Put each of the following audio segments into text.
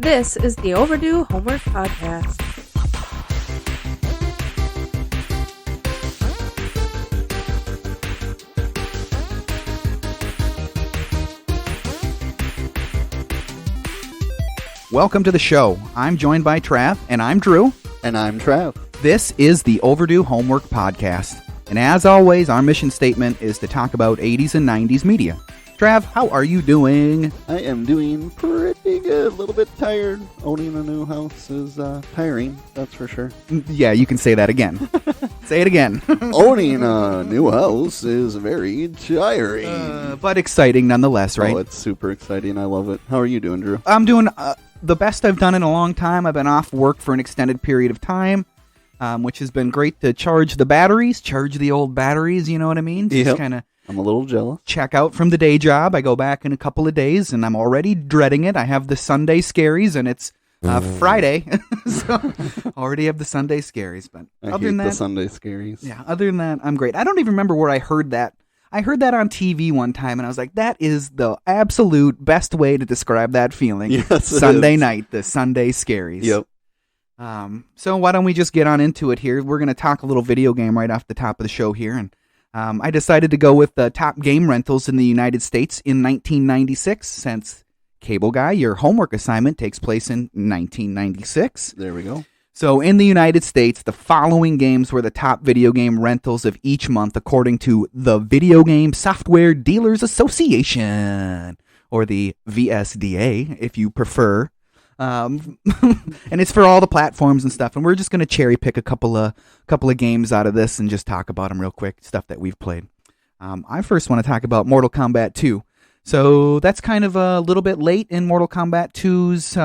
This is the Overdue Homework Podcast. Welcome to the show. I'm joined by Trav, and I'm Drew. And I'm Trav. This is the Overdue Homework Podcast. And as always, our mission statement is to talk about 80s and 90s media. Trav, how are you doing? I am doing pretty good. A little bit tired. Owning a new house is tiring, that's for sure. Yeah, you can say that again. Say it again. Owning a new house is very tiring. But exciting nonetheless, right? Oh, it's super exciting. I love it. How are you doing, Drew? I'm doing the best I've done in a long time. I've been off work for an extended period of time, which has been great to charge the batteries, charge the old batteries, you know what I mean? Just kind of I'm a little jealous. Check out from the day job. I go back in a couple of days, and I'm already dreading it. I have the Sunday scaries, and it's Friday, so already have the Sunday scaries. But other than that, the Sunday scaries. Yeah, other than that, I'm great. I don't even remember where I heard that. I heard that on TV one time, and I was like, that is the absolute best way to describe that feeling. Yes, Sunday night, the Sunday scaries. Yep. So why don't we just get on into it here? We're going to talk a little video game right off the top of the show here, and I decided to go with the top game rentals in the United States in 1996, since Cable Guy, your homework assignment takes place in 1996. There we go. So in the United States, the following games were the top video game rentals of each month, according to the Video Game Software Dealers Association, or the VSDA, if you prefer. And it's for all the platforms and stuff, and we're just going to cherry pick a couple of games out of this and just talk about them real quick, stuff that we've played. I first want to talk about Mortal Kombat 2. So that's kind of a little bit late in Mortal Kombat 2's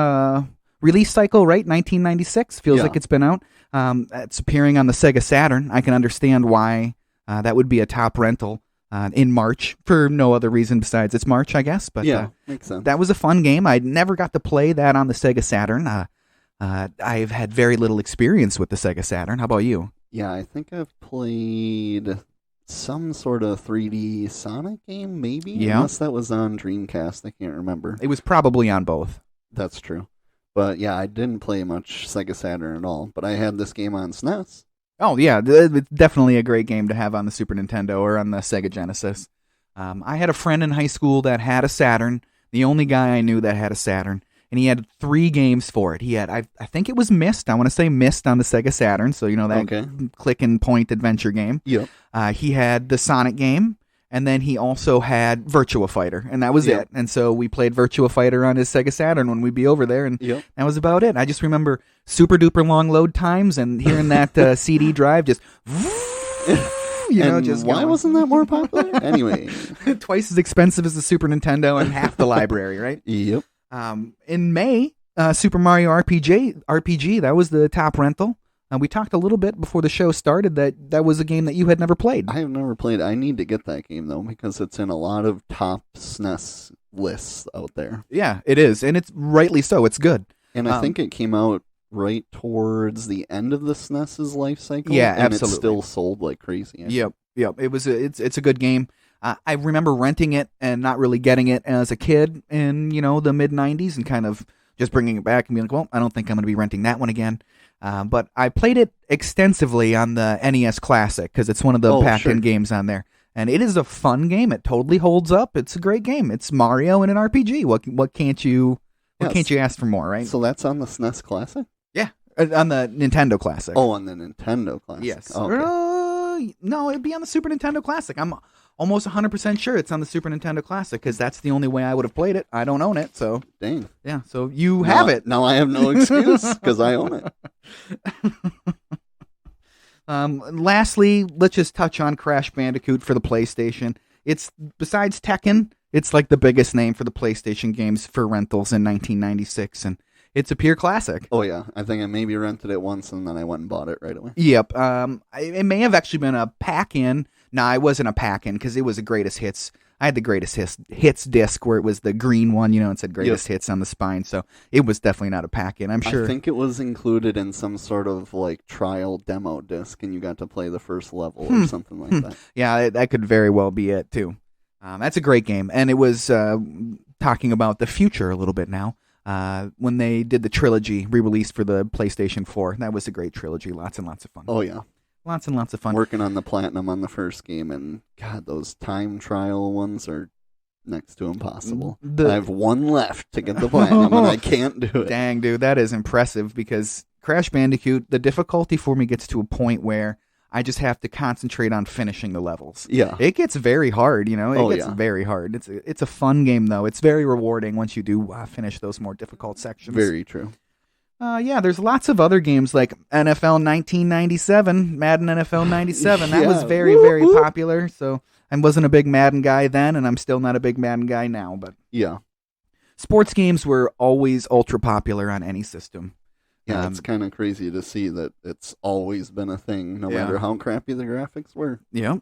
release cycle, right? 1996, feels like it's been out. It's appearing on the Sega Saturn. I can understand why that would be a top rental in March, for no other reason besides it's March, I guess. But yeah, makes sense. That was a fun game. I never got to play that on the Sega Saturn. I've had very little experience with the Sega Saturn. How about you? Yeah, I think I've played some sort of 3D Sonic game, maybe? Yeah. Unless that was on Dreamcast, I can't remember. It was probably on both. That's true. But yeah, I didn't play much Sega Saturn at all, but I had this game on SNES. Oh, yeah, it's definitely a great game to have on the Super Nintendo or on the Sega Genesis. I had a friend in high school that had a Saturn, the only guy I knew that had a Saturn, and he had 3 games for it. He had, I think it was Myst. I want to say Myst on the Sega Saturn, so you know that click and point adventure game. Yep. He had the Sonic game, and then he also had Virtua Fighter, and that was it. And so we played Virtua Fighter on his Sega Saturn when we'd be over there, and that was about it. I just remember super duper long load times and hearing that CD drive just, just why wasn't that more popular? Anyway. Twice as expensive as the Super Nintendo and half the library, right? Yep. In May, Super Mario RPG, that was the top rental. We talked a little bit before the show started that was a game that you had never played. I have never played. I need to get that game, though, because it's in a lot of top SNES lists out there. Yeah, it is, and it's rightly so. It's good. And I think it came out right towards the end of the SNES's life cycle. Yeah, and absolutely. It still sold like crazy. Yep. It's a good game. I remember renting it and not really getting it as a kid in, the mid-'90s and kind of just bringing it back and being like, well, I don't think I'm going to be renting that one again. But I played it extensively on the NES Classic because it's one of the packed-in games on there. And it is a fun game. It totally holds up. It's a great game. It's Mario in an RPG. What can't you ask for more, right? So that's on the SNES Classic? Yeah, on the Nintendo Classic. Oh, on the Nintendo Classic. Yes. Okay. No, it'd be on the Super Nintendo Classic. I'm almost 100% sure it's on the Super Nintendo Classic because that's the only way I would have played it. I don't own it, so. Dang. Yeah, so you have it. Now I have no excuse because I own it. Lastly, let's just touch on Crash Bandicoot for the PlayStation. It's, besides Tekken, it's like the biggest name for the PlayStation games for rentals in 1996, and it's a pure classic. Oh, yeah. I think I maybe rented it once, and then I went and bought it right away. Yep. It may have actually been a pack-in. No, it wasn't a pack-in, because it was a greatest hits. I had the greatest hits disc where it was the green one, and said greatest hits on the spine, so it was definitely not a pack-in, I'm sure. I think it was included in some sort of, trial demo disc, and you got to play the first level or something like that. Yeah, that could very well be it, too. That's a great game, and it was talking about the future a little bit now. when they did the trilogy re-released for the PlayStation 4. That was a great trilogy. Lots and lots of fun. Oh, yeah. Lots and lots of fun. Working on the platinum on the first game, and God, those time trial ones are next to impossible. I have one left to get the platinum, and I can't do it. Dang, dude, that is impressive, because Crash Bandicoot, the difficulty for me gets to a point where I just have to concentrate on finishing the levels. Yeah. It gets very hard, It gets very hard. It's a fun game, though. It's very rewarding once you do finish those more difficult sections. Very true. Yeah, there's lots of other games like NFL 1997, Madden NFL 97. That was very, very popular. So I wasn't a big Madden guy then, and I'm still not a big Madden guy now. But yeah, sports games were always ultra popular on any system. Yeah, it's kind of crazy to see that it's always been a thing, no matter how crappy the graphics were. Yep.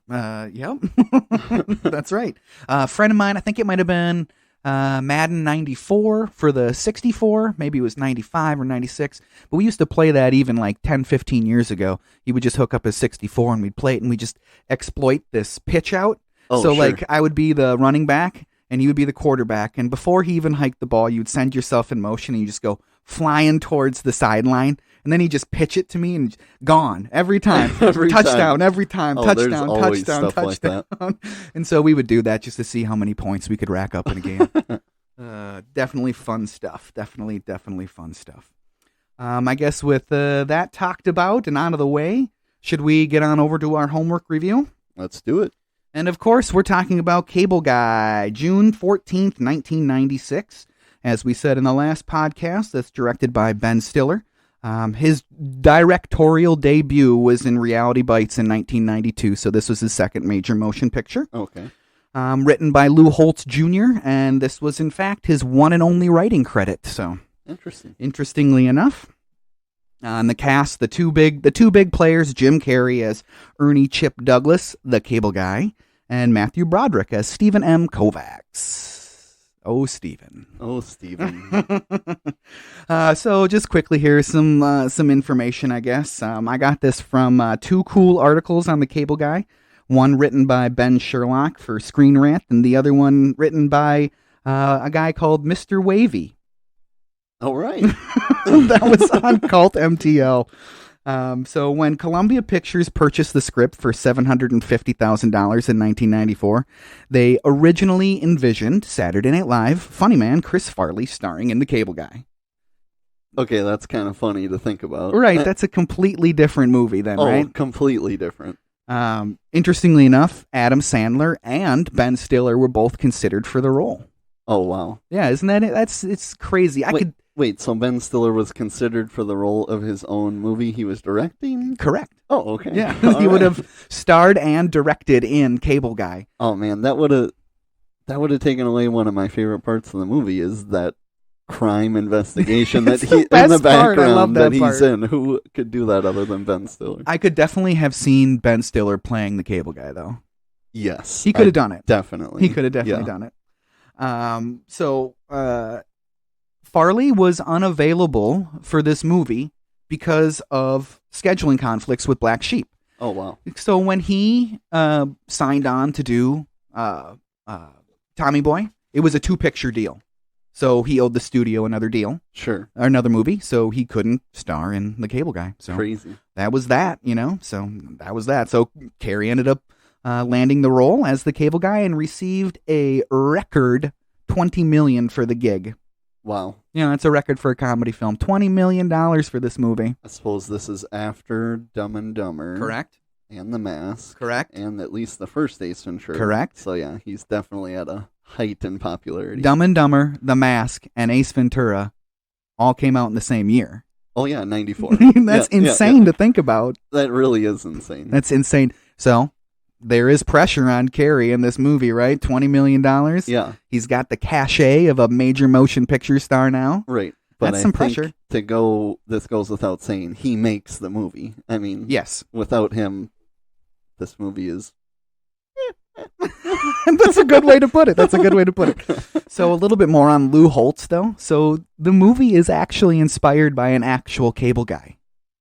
That's right. A friend of mine, I think it might have been Madden 94 for the 64. Maybe it was 95 or 96. But we used to play that even like 10, 15 years ago. He would just hook up his 64 and we'd play it, and we'd just exploit this pitch out. Oh, so, sure. like, I would be the running back, and he would be the quarterback. And before he even hiked the ball, you'd send yourself in motion, and you just go flying towards the sideline. And then he'd just pitch it to me, and every time. Touchdown, every time. Touchdown, touchdown, touchdown. Like and so we would do that just to see how many points we could rack up in a game. Definitely fun stuff. Definitely fun stuff. I guess with that talked about and out of the way, should we get on over to our homework review? Let's do it. And of course, we're talking about Cable Guy, June 14th, 1996. As we said in the last podcast, that's directed by Ben Stiller. His directorial debut was in Reality Bites in 1992, so this was his second major motion picture. Okay. Written by Lou Holtz Jr., and this was, in fact, his one and only writing credit. So, interestingly enough, on the cast, the two big players, Jim Carrey as Ernie Chip Douglas, the Cable Guy, and Matthew Broderick as Stephen M. Kovacs. Oh, Stephen. So just quickly, here's some information, I guess. I got this from two cool articles on the Cable Guy. One written by Ben Sherlock for Screen Rant, and the other one written by a guy called Mr. Wavy. Oh, right. That was on Cult MTL. So when Columbia Pictures purchased the script for $750,000 in 1994, they originally envisioned Saturday Night Live funny man Chris Farley starring in The Cable Guy. Okay, that's kind of funny to think about. Right, that's a completely different movie then, right? Oh, completely different. Interestingly enough, Adam Sandler and Ben Stiller were both considered for the role. Oh, wow. Yeah, isn't that it? It's crazy. Wait, so Ben Stiller was considered for the role of his own movie he was directing? Correct. Oh, okay. Yeah, he would have starred and directed in Cable Guy. Oh man, that would have taken away one of my favorite parts of the movie, is that crime investigation that he in the background that he's in. Who could do that other than Ben Stiller? I could definitely have seen Ben Stiller playing the Cable Guy, though. Yes, he could have done it. Definitely, he could have definitely done it. So Farley was unavailable for this movie because of scheduling conflicts with Black Sheep. Oh, wow. So when he signed on to do Tommy Boy, it was a 2-picture deal. So he owed the studio another deal. Sure. Or another movie, so he couldn't star in The Cable Guy. So crazy. That was that, So that was that. So Carey ended up landing the role as the Cable Guy and received a record $20 million for the gig. Wow. That's a record for a comedy film. $20 million for this movie. I suppose this is after Dumb and Dumber. Correct. And The Mask. Correct. And at least the first Ace Ventura. Correct. So yeah, he's definitely at a height in popularity. Dumb and Dumber, The Mask, and Ace Ventura all came out in the same year. Oh yeah, 94. That's insane to think about. That really is insane. That's insane. So there is pressure on Carey in this movie, right? $20 million. Yeah. He's got the cachet of a major motion picture star now. Right. But That's some pressure. This goes without saying, he makes the movie. I mean, yes. Without him, this movie is... That's a good way to put it. So a little bit more on Lou Holtz, though. So the movie is actually inspired by an actual Cable Guy.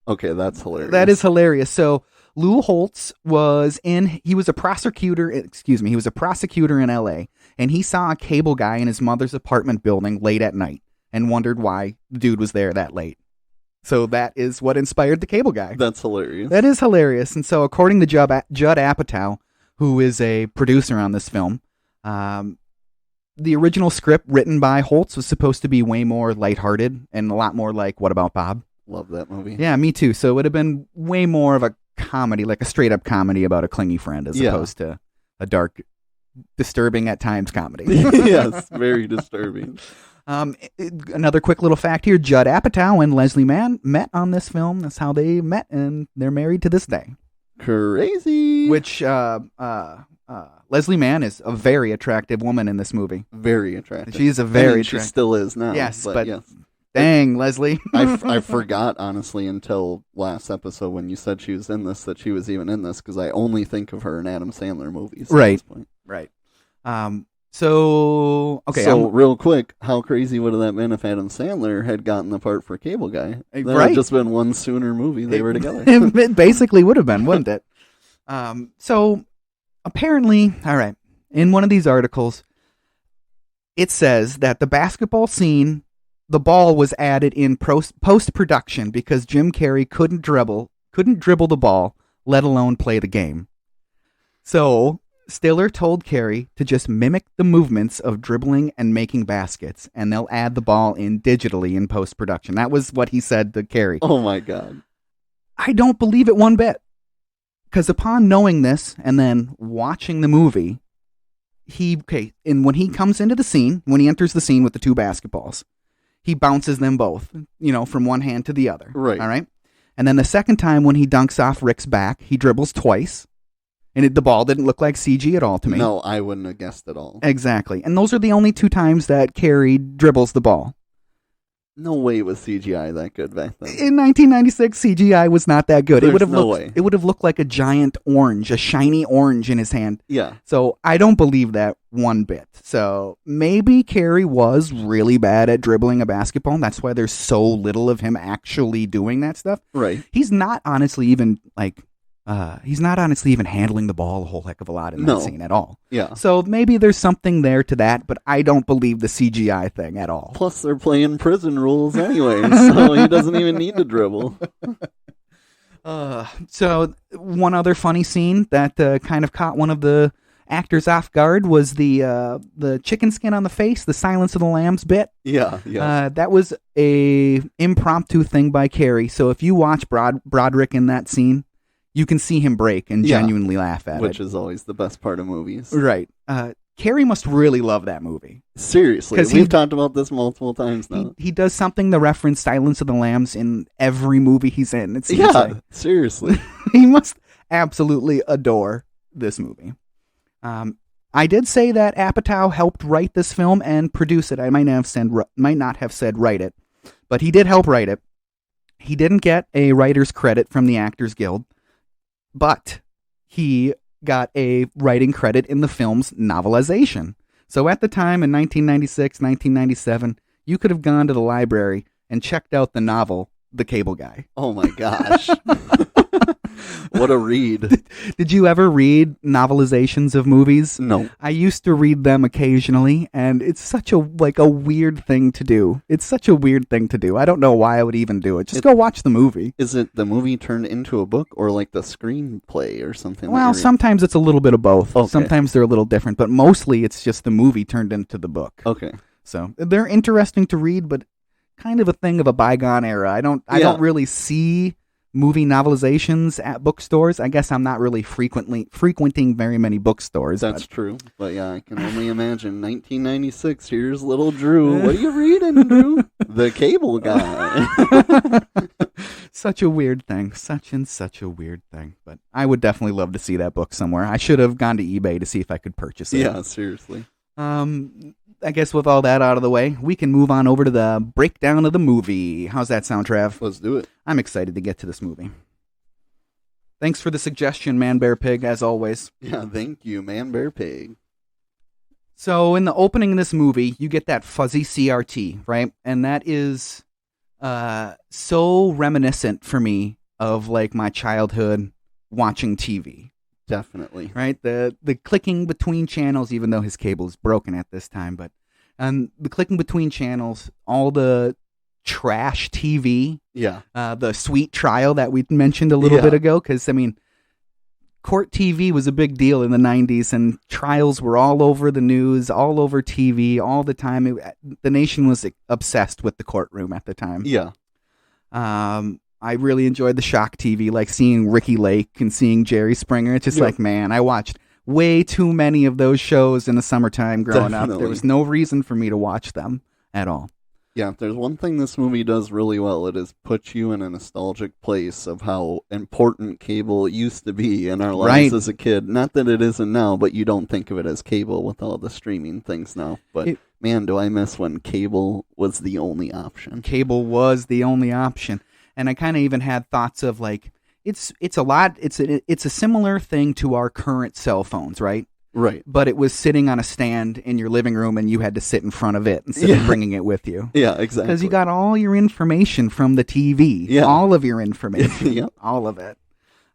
Okay, that's hilarious. That is hilarious. So Lou Holtz he was a prosecutor in LA, and he saw a Cable Guy in his mother's apartment building late at night. and wondered why the dude was there that late. So that is what inspired the cable guy. That's hilarious. That is hilarious. And so according to Judd Apatow, who is a producer on this film, the original script written by Holtz was supposed to be way more lighthearted and a lot more like What About Bob? Love that movie. Yeah, me too. So it would have been way more of a comedy, like a straight-up comedy about a clingy friend as opposed to a dark, disturbing at times comedy. Yes, very disturbing. Another quick little fact here, Judd Apatow and Leslie Mann met on this film. That's how they met, and they're married to this day. Crazy. Which, Leslie Mann is a very attractive woman in this movie. Very attractive. She's a very attractive. She still is now. Yes, but yes. Dang, Leslie. I forgot, honestly, until last episode when you said she was in this, that she was even in this, because I only think of her in Adam Sandler movies. Right. At this point. Right. So real quick, how crazy would it have been if Adam Sandler had gotten the part for Cable Guy? That would have just been one sooner movie they were together. It basically would have been, wouldn't it? So apparently, all right, in one of these articles, it says that the basketball scene, the ball was added in post-production because Jim Carrey couldn't dribble the ball, let alone play the game. So Stiller told Carrey to just mimic the movements of dribbling and making baskets, and they'll add the ball in digitally in post-production. That was what he said to Carrey. Oh, my God. I don't believe it one bit. Because upon knowing this and then watching the movie, and when he comes into the scene, when he enters the scene with the two basketballs, he bounces them both, from one hand to the other. Right. All right? And then the second time when he dunks off Rick's back, he dribbles twice. And the ball didn't look like CG at all to me. No, I wouldn't have guessed at all. Exactly. And those are the only two times that Carrey dribbles the ball. No way was CGI that good back then. In 1996, CGI was not that good. There's It would have looked like a giant orange, a shiny orange in his hand. Yeah. So I don't believe that one bit. So maybe Carrey was really bad at dribbling a basketball, and that's why there's so little of him actually doing that stuff. Right. He's not honestly even handling the ball a whole heck of a lot in that scene at all. Yeah. So maybe there's something there to that, but I don't believe the CGI thing at all. Plus, they're playing prison rules anyway, so he doesn't even need to dribble. So one other funny scene that kind of caught one of the actors off guard was the chicken skin on the face, the Silence of the Lambs bit. Yeah. That was a impromptu thing by Carrey. So if you watch Broderick in that scene, you can see him break and genuinely laugh at it. Which is always the best part of movies. Right. Carrey must really love that movie. Seriously. We've talked about this multiple times now. He does something to reference Silence of the Lambs in every movie he's in. It seems like. Seriously. He must absolutely adore this movie. I did say that Apatow helped write this film and produce it. I might not have said write it, but he did help write it. He didn't get a writer's credit from the Actors Guild, but he got a writing credit in the film's novelization. So at the time in 1996, 1997, you could have gone to the library and checked out the novel, The Cable Guy. Oh my gosh. What a read. Did you ever read novelizations of movies? No. I used to read them occasionally, and it's such a weird thing to do. It's such a weird thing to do. I don't know why I would even do it. Just go watch the movie. Is it the movie turned into a book or like the screenplay or something? Well, sometimes it's a little bit of both. Okay. Sometimes they're a little different, but mostly it's just the movie turned into the book. Okay. So they're interesting to read, but kind of a thing of a bygone era. I don't really see movie novelizations at bookstores. I guess I'm not really frequenting very many bookstores. That's true. But yeah, I can only imagine 1996. Here's little Drew. What are you reading, Drew? The Cable Guy. Such a weird thing. Such a weird thing. But I would definitely love to see that book somewhere. I should have gone to eBay to see if I could purchase it. Yeah, seriously. I guess with all that out of the way, we can move on over to the breakdown of the movie. How's that sound, Trav? Let's do it. I'm excited to get to this movie. Thanks for the suggestion, Man Bear Pig, as always. Yeah, thank you, Man Bear Pig. So in the opening of this movie, you get that fuzzy CRT, right? And that is so reminiscent for me of like my childhood watching TV. Definitely. Right? The clicking between channels, even though his cable is broken at this time. But And the clicking between channels, all the trash TV, the sweet trial that we mentioned a little bit ago, because, I mean, court TV was a big deal in the 90s, and trials were all over the news, all over TV, all the time. The nation was obsessed with the courtroom at the time. Yeah. I really enjoyed the shock TV, like seeing Ricky Lake and seeing Jerry Springer. It's just like, man, I watched way too many of those shows in the summertime growing up. There was no reason for me to watch them at all. Yeah, if there's one thing this movie does really well, it is put you in a nostalgic place of how important cable used to be in our lives as a kid. Not that it isn't now, but you don't think of it as cable with all the streaming things now. But man, do I miss when cable was the only option. Cable was the only option. And I kind of even had thoughts of like, it's a similar thing to our current cell phones, right? Right. But it was sitting on a stand in your living room and you had to sit in front of it instead of bringing it with you. Yeah, exactly. Because you got all your information from the TV. Yeah. All of your information. All of it.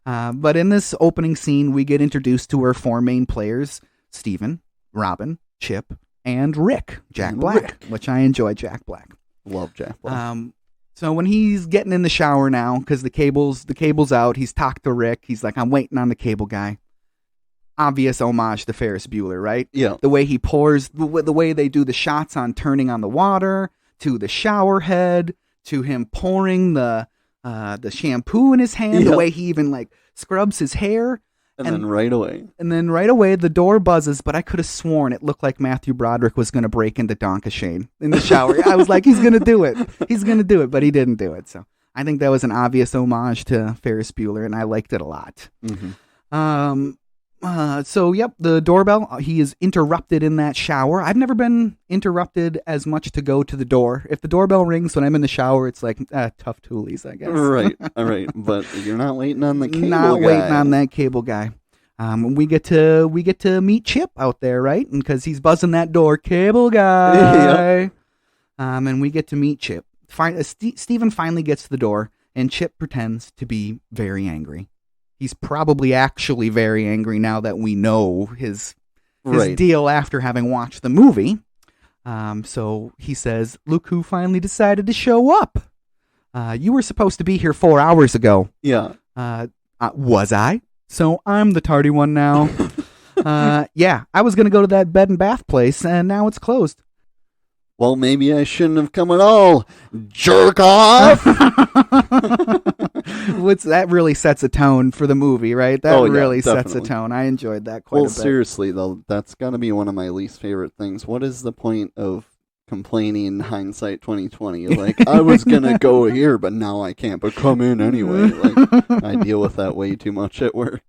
But in this opening scene, we get introduced to our 4 main players, Steven, Robin, Chip, and Rick, Jack Black, which I enjoy Jack Black. Love Jack Black. So when he's getting in the shower now, because the cable's out, he's talked to Rick. He's like, I'm waiting on the cable guy. Obvious homage to Ferris Bueller, right? Yeah. The way he pours, the way they do the shots on turning on the water, to the shower head, to him pouring the shampoo in his hand, the way he even like scrubs his hair. And then right away, the door buzzes, but I could have sworn it looked like Matthew Broderick was going to break into Donkashane in the shower. I was like, he's going to do it. He's going to do it, but he didn't do it. So I think that was an obvious homage to Ferris Bueller, and I liked it a lot. Mm-hmm. The doorbell, he is interrupted in that shower. I've never been interrupted as much to go to the door. If the doorbell rings when I'm in the shower, it's like, tough toolies, I guess. Right, all right. But you're not waiting on the cable guy. Not waiting on that cable guy. We get to meet Chip out there, right? And because he's buzzing that door, cable guy. Yep. And we get to meet Chip. Steven finally gets to the door, and Chip pretends to be very angry. He's probably actually very angry now that we know his deal after having watched the movie. So he says, look who finally decided to show up. You were supposed to be here 4 hours ago. Yeah. Was I? So I'm the tardy one now. Yeah, I was going to go to that bed and bath place, and now it's closed. Well, maybe I shouldn't have come at all. Jerk off! That really sets a tone for the movie, right? That really sets a definitely. tone. I enjoyed that quite a bit. Well, seriously, though, that's got to be one of my least favorite things. What is the point of complaining hindsight 2020? Like, I was going to go here, but now I can't, but come in anyway. Like, I deal with that way too much at work.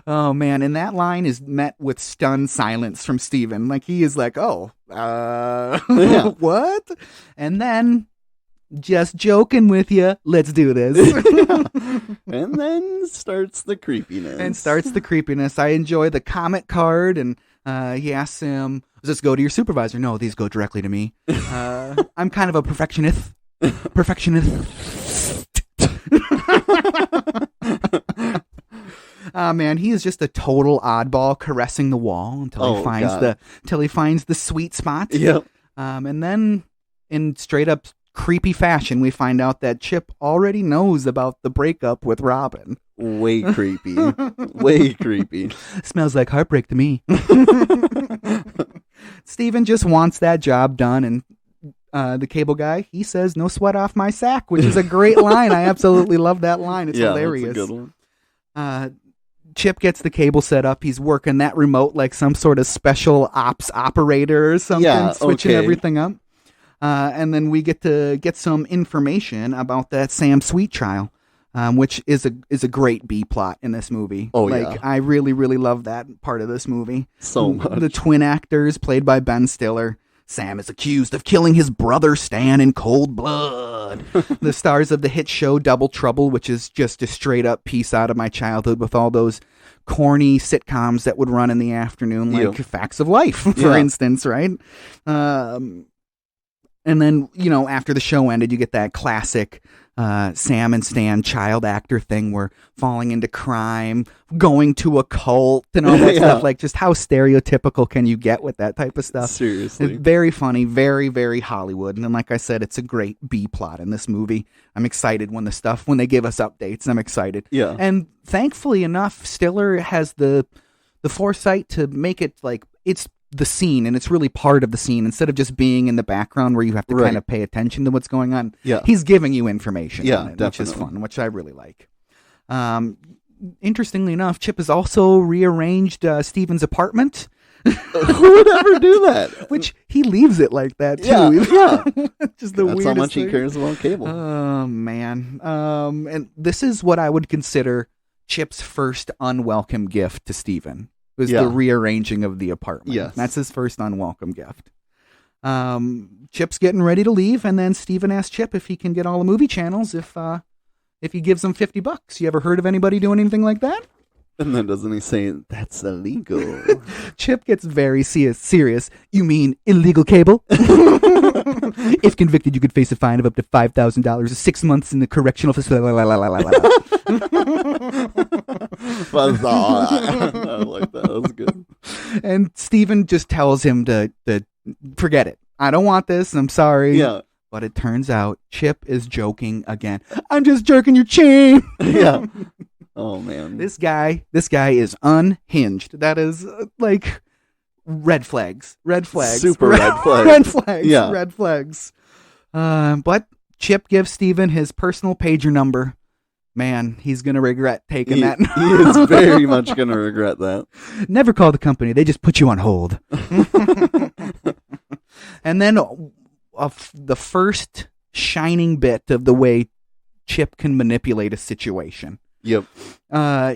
Oh, man, and that line is met with stunned silence from Steven. Like, he is like, what? And then, just joking with you, let's do this. And then starts the creepiness. I enjoy the comment card, and he asks him, does this go to your supervisor? No, these go directly to me. I'm kind of a perfectionist. Man, he is just a total oddball caressing the wall until he finds the sweet spot. Yep. And then in straight up creepy fashion, we find out that Chip already knows about the breakup with Robin. Way creepy. Way creepy. Smells like heartbreak to me. Steven just wants that job done, and the cable guy, he says, no sweat off my sack, which is a great line. I absolutely love that line. It's hilarious. That's a good one. Chip gets the cable set up. He's working that remote like some sort of special ops operator or something, switching everything up. And then we get to get some information about that Sam Sweet trial, which is a great B plot in this movie. I really, really love that part of this movie. So much. The twin actors played by Ben Stiller. Sam is accused of killing his brother Stan in cold blood. The stars of the hit show Double Trouble, which is just a straight up piece out of my childhood with all those corny sitcoms that would run in the afternoon, like Facts of Life, for instance, right? And then, after the show ended, you get that classic Sam and Stan child actor thing where falling into crime, going to a cult, and all that stuff. Like, just how stereotypical can you get with that type of stuff? Seriously. It's very funny, very, very Hollywood. And then, like I said, it's a great B plot in this movie. I'm excited when they give us updates. I'm excited. Yeah. And thankfully enough, Stiller has the foresight to make it like it's the scene, and it's really part of the scene instead of just being in the background where you have to kind of pay attention to what's going on. Yeah. He's giving you information on it, definitely. which is fun, which I really like. Interestingly enough, Chip has also rearranged Steven's apartment. Who would ever do that? Which he leaves it like that too. Yeah. Just the That's how much thing. he cares about cable. Oh man. And this is what I would consider Chip's first unwelcome gift to Steven. Was the rearranging of the apartment. Yes. That's his first unwelcome gift. Chip's getting ready to leave, and then Steven asks Chip if he can get all the movie channels if he gives him $50. You ever heard of anybody doing anything like that? And then doesn't he say, that's illegal? Chip gets very serious. You mean illegal cable? If convicted, you could face a fine of up to $5,000 or 6 months in the correctional facility. I like that. That was good. And Steven just tells him to forget it. I don't want this. I'm sorry. Yeah. But it turns out Chip is joking again. I'm just jerking your chain. Yeah. Oh, man. This guy is unhinged. That is like red flags. Super red flags. Red flags. Yeah. Red flags. But Chip gives Steven his personal pager number. Man, he's going to regret taking that. He is very much going to regret that. Never call the company. They just put you on hold. And then the first shining bit of the way Chip can manipulate a situation. Yep.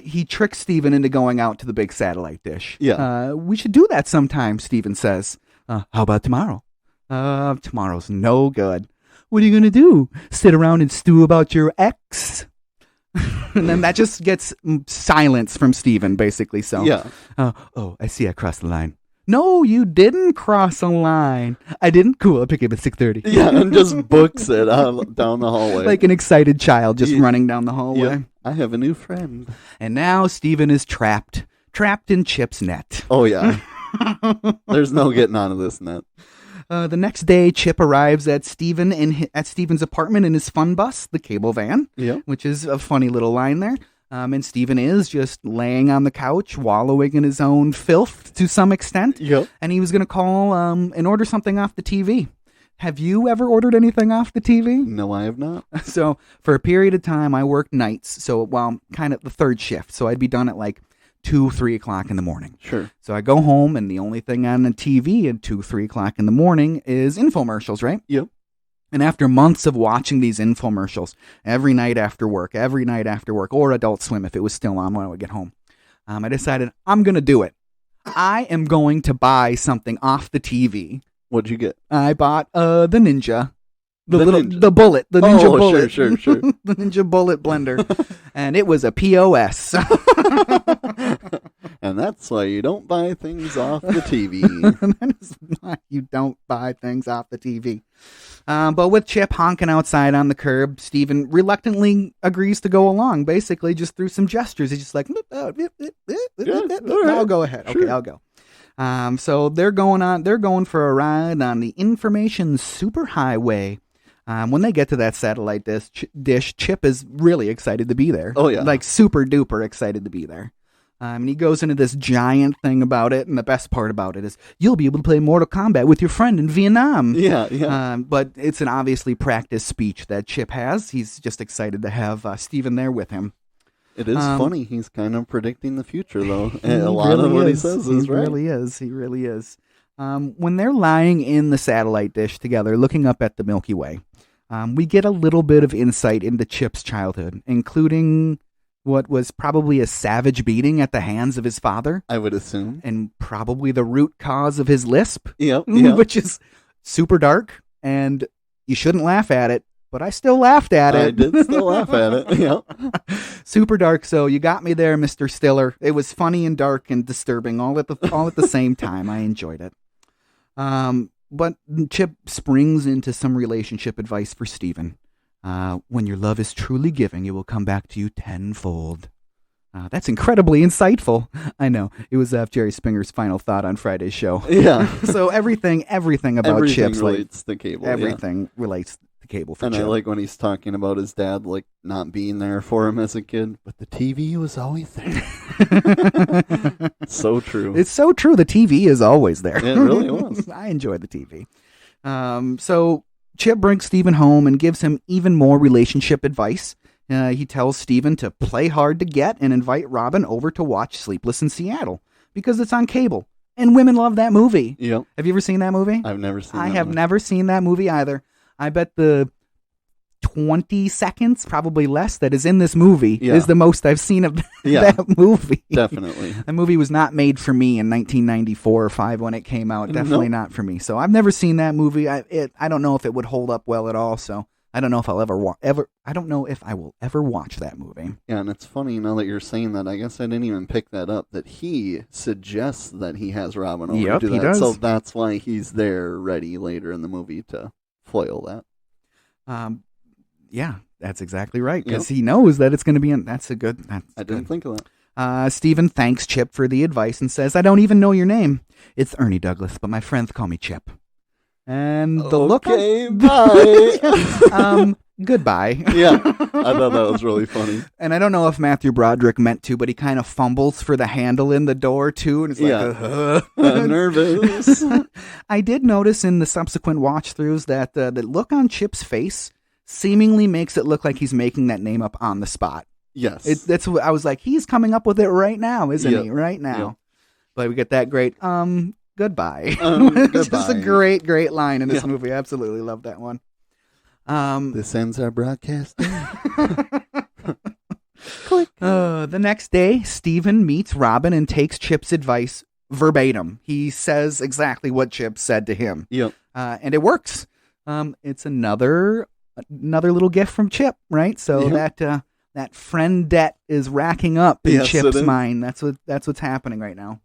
He tricks Steven into going out to the big satellite dish. Yeah. We should do that sometime, Steven says. How about tomorrow? Tomorrow's no good. What are you going to do? Sit around and stew about your ex? And then that just gets silence from Steven, basically. So, yeah. Oh, I see I crossed the line. No, you didn't cross a line. I didn't? Cool, I'll pick you up at 6:30. Yeah, and just books it down the hallway. Like an excited child just running down the hallway. Yep. I have a new friend. And now Steven is trapped in Chip's net. Oh, yeah. There's no getting out of this net. The next day, Chip arrives at Steven's apartment in his fun bus, the cable van, which is a funny little line there. And Steven is just laying on the couch, wallowing in his own filth to some extent. Yep. And he was going to call and order something off the TV. Have you ever ordered anything off the TV? No, I have not. So for a period of time, I worked nights. So, kind of the third shift. So I'd be done at like 2, 3 o'clock in the morning. Sure. So I go home, and the only thing on the TV at 2, 3 o'clock in the morning is infomercials, right? Yep. And after months of watching these infomercials every night after work, or Adult Swim if it was still on when I would get home, I decided I'm going to do it. I am going to buy something off the TV. What'd you get? I bought the Ninja. The Ninja Bullet. The Ninja Bullet. Sure. The Ninja Bullet blender. And it was a POS. And that's why you don't buy things off the TV. That is why you don't buy things off the TV. But with Chip honking outside on the curb, Steven reluctantly agrees to go along, basically just through some gestures. He's just like, I'll go ahead. Sure. Okay, I'll go. So they're going for a ride on the information superhighway. When they get to that satellite dish, Chip is really excited to be there. Oh, yeah. Like super duper excited to be there. And he goes into this giant thing about it, and the best part about it is you'll be able to play Mortal Kombat with your friend in Vietnam. Yeah. But it's an obviously practiced speech that Chip has. He's just excied to have Steven there with him. It is funny. He's kind of predicting the future, though. And a lot of what he says is right. He really is. When they're lying in the satellite dish together, looking up at the Milky Way, we get a little bit of insight into Chip's childhood, including what was probably a savage beating at the hands of his father. I would assume. And probably the root cause of his lisp. Yep. Which is super dark, and you shouldn't laugh at it, but I still laughed at it. I did still laugh at it. Yep. Super dark, so you got me there, Mr. Stiller. It was funny and dark and disturbing all at the same time. I enjoyed it. But Chip springs into some relationship advice for Steven. When your love is truly giving, it will come back to you tenfold. That's incredibly insightful. I know. It was Jerry Springer's final thought on Friday's show. Yeah. So everything about everything Chips relates to Cable. Everything relates to Cable for And Chip. I like when he's talking about his dad like not being there for him as a kid, but the TV was always there. So true. It's so true. The TV is always there. It really was. I enjoy the TV. So Chip brings Steven home and gives him even more relationship advice. He tells Steven to play hard to get and invite Robin over to watch Sleepless in Seattle because it's on Cable. And women love that movie. Yep. Have you ever seen that movie? I've never seen I that have one. never seen that movie either. I bet the 20 seconds, probably less, that is in this movie is the most I've seen of that movie. Definitely. That movie was not made for me in 1994 or 5 when it came out. Definitely not for me. So I've never seen that movie. I don't know if it would hold up well at all. So I don't know if I'll I don't know if I will ever watch that movie. Yeah, and it's funny now that you're saying that. I guess I didn't even pick that up. That he suggests that he has Robin over to do that. He does. So that's why he's there, ready later in the movie to foil that. Yeah, that's exactly right. Because he knows that it's going to be in. That's a good. I didn't think of that. Steven thanks Chip for the advice and says, "I don't even know your name. It's Ernie Douglas, but my friends call me Chip." And the look on... bye. Goodbye. Yeah, I thought that was really funny. And I don't know if Matthew Broderick meant to, but he kind of fumbles for the handle in the door too, and it's like nervous. I did notice in the subsequent watch-throughs that the look on Chip's face seemingly makes it look like he's making that name up on the spot. Yes, that's what I was like. He's coming up with it right now, isn't he? Right now. Yep. But we get that great goodbye. It's just a great line in this movie. I absolutely love that one. This ends our broadcast. Click. The next day, Steven meets Robin and takes Chip's advice verbatim. He says exactly what Chip said to him. Yep. And it works. It's another little gift from Chip, right? So that friend debt is racking up in Chip's mind. That's what's happening right now.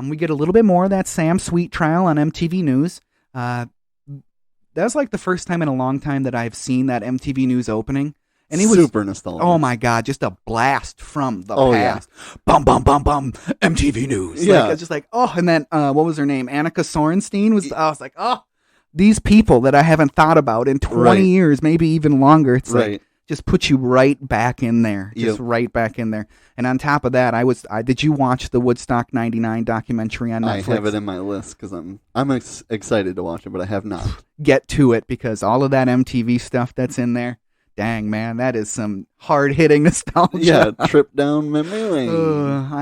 We get a little bit more of that Sam Sweet trial on MTV News. That's like the first time in a long time that I've seen that MTV News opening. And it was super nostalgic. Oh my God, just a blast from the past. Yeah. Bum, bum, bum, bum, MTV News. Yeah. Like, it's just like, and then, what was her name? Annika Sorenstein I was like, these people that I haven't thought about in 20 years, maybe even longer. It's like, just put you right back in there. Just right back in there. And on top of that, did you watch the Woodstock 99 documentary on Netflix? I have it in my list because I'm excited to watch it, but I have not. Get to it because all of that MTV stuff that's in there, dang, man, that is some hard-hitting nostalgia. Yeah, trip down memory lane.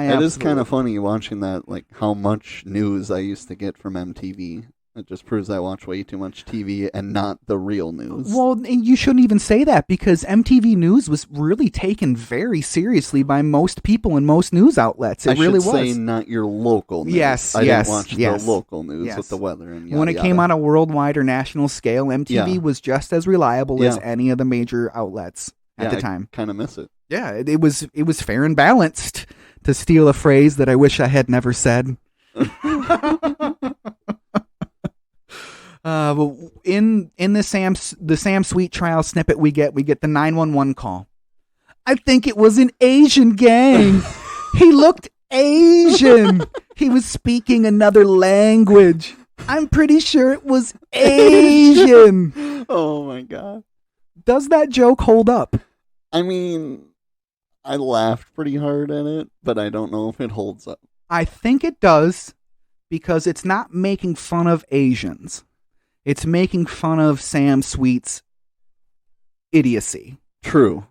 It is kind of funny watching that, like how much news I used to get from MTV. It just proves I watch way too much TV and not the real news. Well, and you shouldn't even say that because MTV News was really taken very seriously by most people and most news outlets. It really was. I should say not your local news. Yes, I didn't watch the local news with the weather and yada, when it came on a worldwide or national scale, MTV was just as reliable as any of the major outlets at the time. I kind of miss it. Yeah, it was fair and balanced, to steal a phrase that I wish I had never said. In the Sam Sweet trial snippet we get the 911 call. I think it was an Asian gang. He looked Asian. He was speaking another language. I'm pretty sure it was Asian. Oh my God. Does that joke hold up? I mean, I laughed pretty hard at it, but I don't know if it holds up. I think it does because it's not making fun of Asians. It's making fun of Sam Sweet's idiocy. True.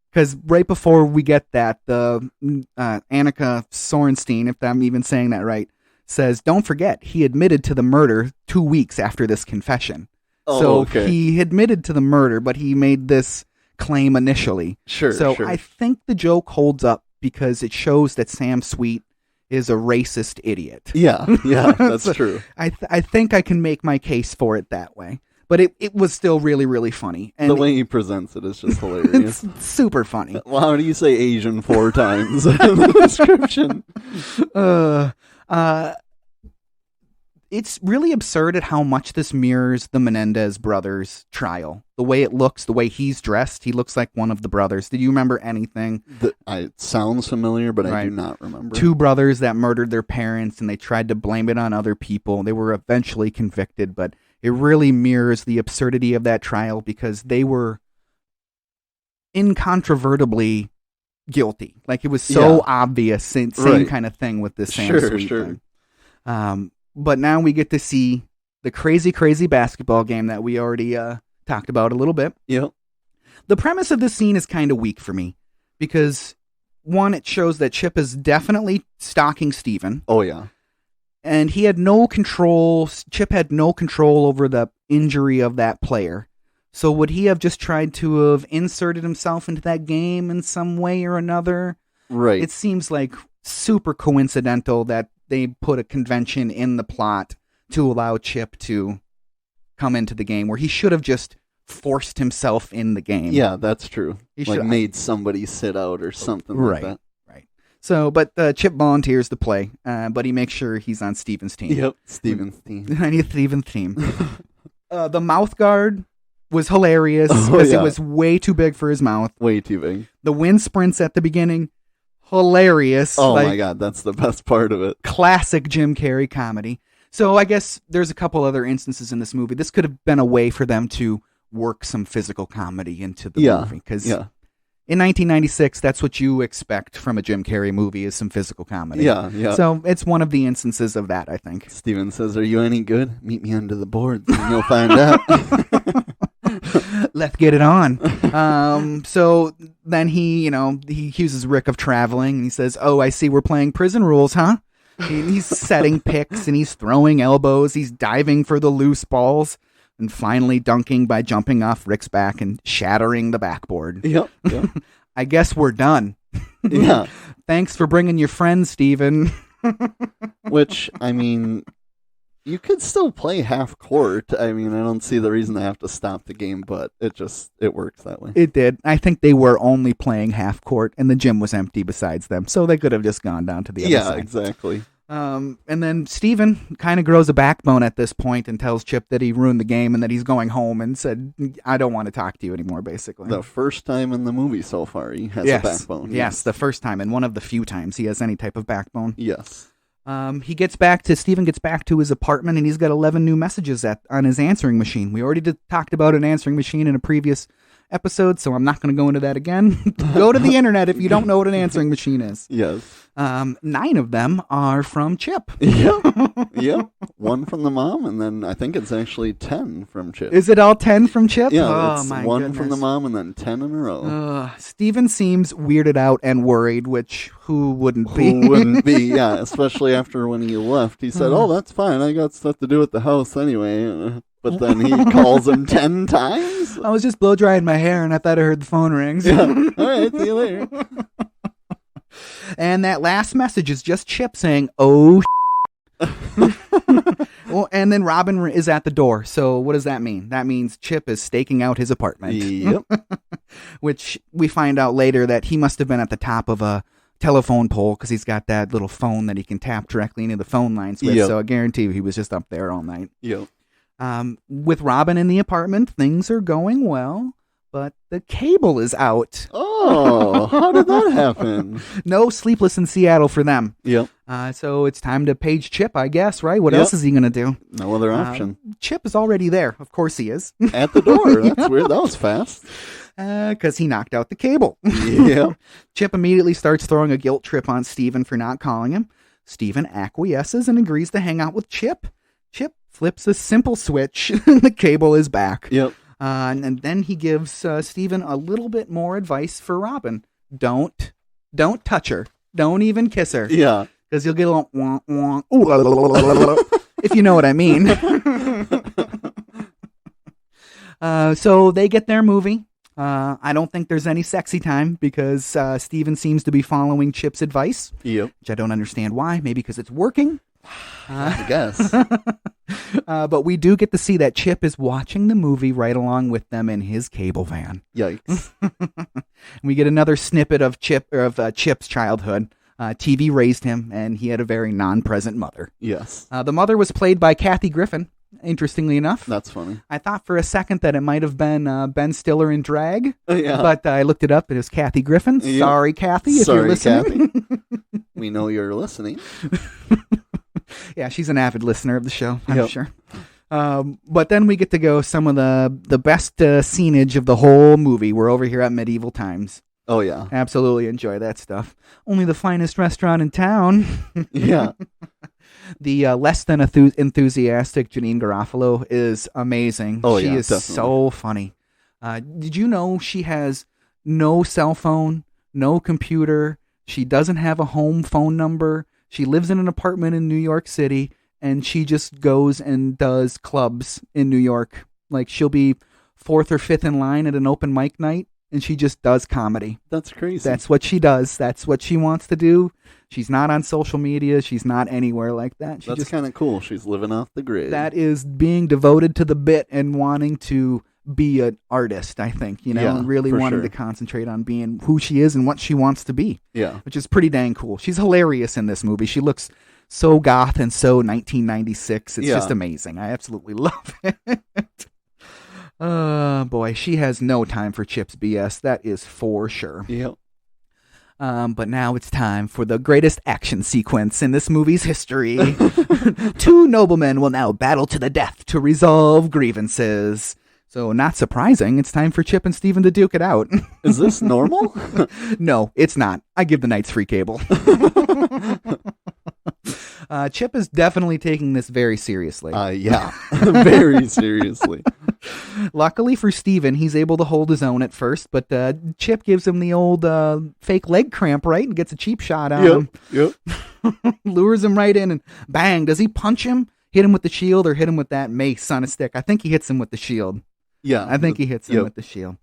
Because right before we get that, the Annika Sorenstein, if I'm even saying that right, says, don't forget, he admitted to the murder 2 weeks after this confession. He admitted to the murder, but he made this claim initially. Sure. I think the joke holds up because it shows that Sam Sweet is a racist idiot. Yeah, that's true. I think I can make my case for it that way. But it was still really, really funny. And the way he presents it is just hilarious. It's super funny. Well, how do you say Asian 4 times in the description? it's really absurd at how much this mirrors the Menendez brothers' trial. The way it looks, the way he's dressed, he looks like one of the brothers. Did you remember anything? It sounds familiar, but I do not remember. Two brothers that murdered their parents, and they tried to blame it on other people. They were eventually convicted, but it really mirrors the absurdity of that trial because they were incontrovertibly guilty. Like, it was so obvious, same kind of thing with this Sam Sweet thing. But now we get to see the crazy, crazy basketball game that we already talked about a little bit. Yep. The premise of this scene is kind of weak for me because, one, it shows that Chip is definitely stalking Steven. Oh, yeah. And he had no control. Chip had no control over the injury of that player. So would he have just tried to have inserted himself into that game in some way or another? Right. It seems like super coincidental that they put a convention in the plot to allow Chip to come into the game where he should have just forced himself in the game. Yeah, that's true. Made somebody sit out or something like that. Right. So, but Chip volunteers to play, but he makes sure he's on Steven's team. Yep, Steven's team. I need Steven's team. The mouth guard was hilarious because it was way too big for his mouth. Way too big. The wind sprints at the beginning. Hilarious. Oh my God, that's the best part of it. Classic Jim Carrey comedy. So I guess there's a couple other instances in this movie. This could have been a way for them to work some physical comedy into the movie. Because in 1996, that's what you expect from a Jim Carrey movie is some physical comedy. Yeah. So it's one of the instances of that, I think. Steven says, "Are you any good? Meet me under the boards and you'll find out." Let's get it on. So then he accuses Rick of traveling, and he says, "Oh, I see we're playing prison rules, huh?" He's setting picks, and he's throwing elbows. He's diving for the loose balls, and finally dunking by jumping off Rick's back and shattering the backboard. Yep. I guess we're done. Yeah. Thanks for bringing your friends, Steven. Which, I mean, you could still play half court. I mean, I don't see the reason they have to stop the game, but it works that way. It did. I think they were only playing half court, and the gym was empty besides them, so they could have just gone down to the other side. Yeah, exactly. And then Steven kind of grows a backbone at this point and tells Chip that he ruined the game and that he's going home and said, "I don't want to talk to you anymore," basically. The first time in the movie so far he has a backbone. Yes, the first time, and one of the few times he has any type of backbone. Yes. Steven gets back to his apartment, and he's got 11 new messages on his answering machine. We already talked about an answering machine in a previous episode, so I'm not going to go into that again. Go to the internet if you don't know what an answering machine is. Yes. 9 of them are from Chip. Yep. One from the mom, and then I think it's actually 10 from Chip. Is it all 10 from Chip? Yeah, it's one from the mom and then 10 in a row. Steven seems weirded out and worried, which who wouldn't be? Who wouldn't be, yeah. Especially after when he left. He said, "Oh, that's fine. I got stuff to do at the house anyway." But then he calls him 10 times? I was just blow drying my hair, and I thought I heard the phone rings. Yeah. All right, see you later. And that last message is just Chip saying, "Oh, well, and then Robin is at the door. So what does that mean? That means Chip is staking out his apartment. Yep. Which we find out later that he must have been at the top of a telephone pole because he's got that little phone that he can tap directly into the phone lines with. Yep. So I guarantee he was just up there all night. Yep. With Robin in the apartment, things are going well. But the cable is out. Oh, how did that happen? No Sleepless in Seattle for them. Yep. So it's time to page Chip, I guess, right? What else is he going to do? No other option. Chip is already there. Of course he is. At the door. That's weird. That was fast. Because he knocked out the cable. Yeah. Chip immediately starts throwing a guilt trip on Steven for not calling him. Steven acquiesces and agrees to hang out with Chip. Chip flips a simple switch and the cable is back. Yep. And then he gives Steven a little bit more advice for Robin. Don't touch her. Don't even kiss her. Yeah. Because you'll get a little wah, wah, ooh, if you know what I mean. So they get their movie. I don't think there's any sexy time because Steven seems to be following Chip's advice. Yep. Which I don't understand why. Maybe because it's working. I guess. But we do get to see that Chip is watching the movie right along with them in his cable van. Yikes. We get another snippet of Chip's childhood. TV raised him, and he had a very non-present mother. Yes. The mother was played by Kathy Griffin, interestingly enough. That's funny. I thought for a second that it might have been Ben Stiller in drag, Yeah. but I looked it up. It was Kathy Griffin. Yep. Sorry, Kathy, if you're listening. Kathy. We know you're listening. Yeah, she's an avid listener of the show, I'm sure. But then we get to go some of the best scenage of the whole movie. We're over here at Medieval Times. Oh, yeah. Absolutely enjoy that stuff. Only the finest restaurant in town. Yeah. The less than enthusiastic Janine Garofalo is amazing. Oh, she yeah, is definitely. so funny. Did you know she has no cell phone, no computer? She doesn't have a home phone number. She lives in an apartment in New York City, and she just goes and does clubs in New York. Like, she'll be fourth or fifth in line at an open mic night, and she just does comedy. That's crazy. That's what she does. That's what she wants to do. She's not on social media. She's not anywhere like that. That's kind of cool. She's living off the grid. That is being devoted to the bit and wanting to be an artist, I think, and really wanting to concentrate on being who she is and what she wants to be. Yeah. Which is pretty dang cool. She's hilarious in this movie. She looks so goth and so 1996. It's just amazing. I absolutely love it. Boy, she has no time for Chip's BS. That is for sure. Yep. But now it's time for the greatest action sequence in this movie's history. Two noblemen will now battle to the death to resolve grievances. So, not surprising, it's time for Chip and Steven to duke it out. Is this normal? No, it's not. I give the Knights free cable. Chip is definitely taking this very seriously. Yeah, very seriously. Luckily for Steven, he's able to hold his own at first, but Chip gives him the old fake leg cramp, right, and gets a cheap shot on him. Yep. Lures him right in, and bang, does he punch him? Hit him with the shield or hit him with that mace on a stick? I think he hits him with the shield. Yeah. I think he hits him with the shield.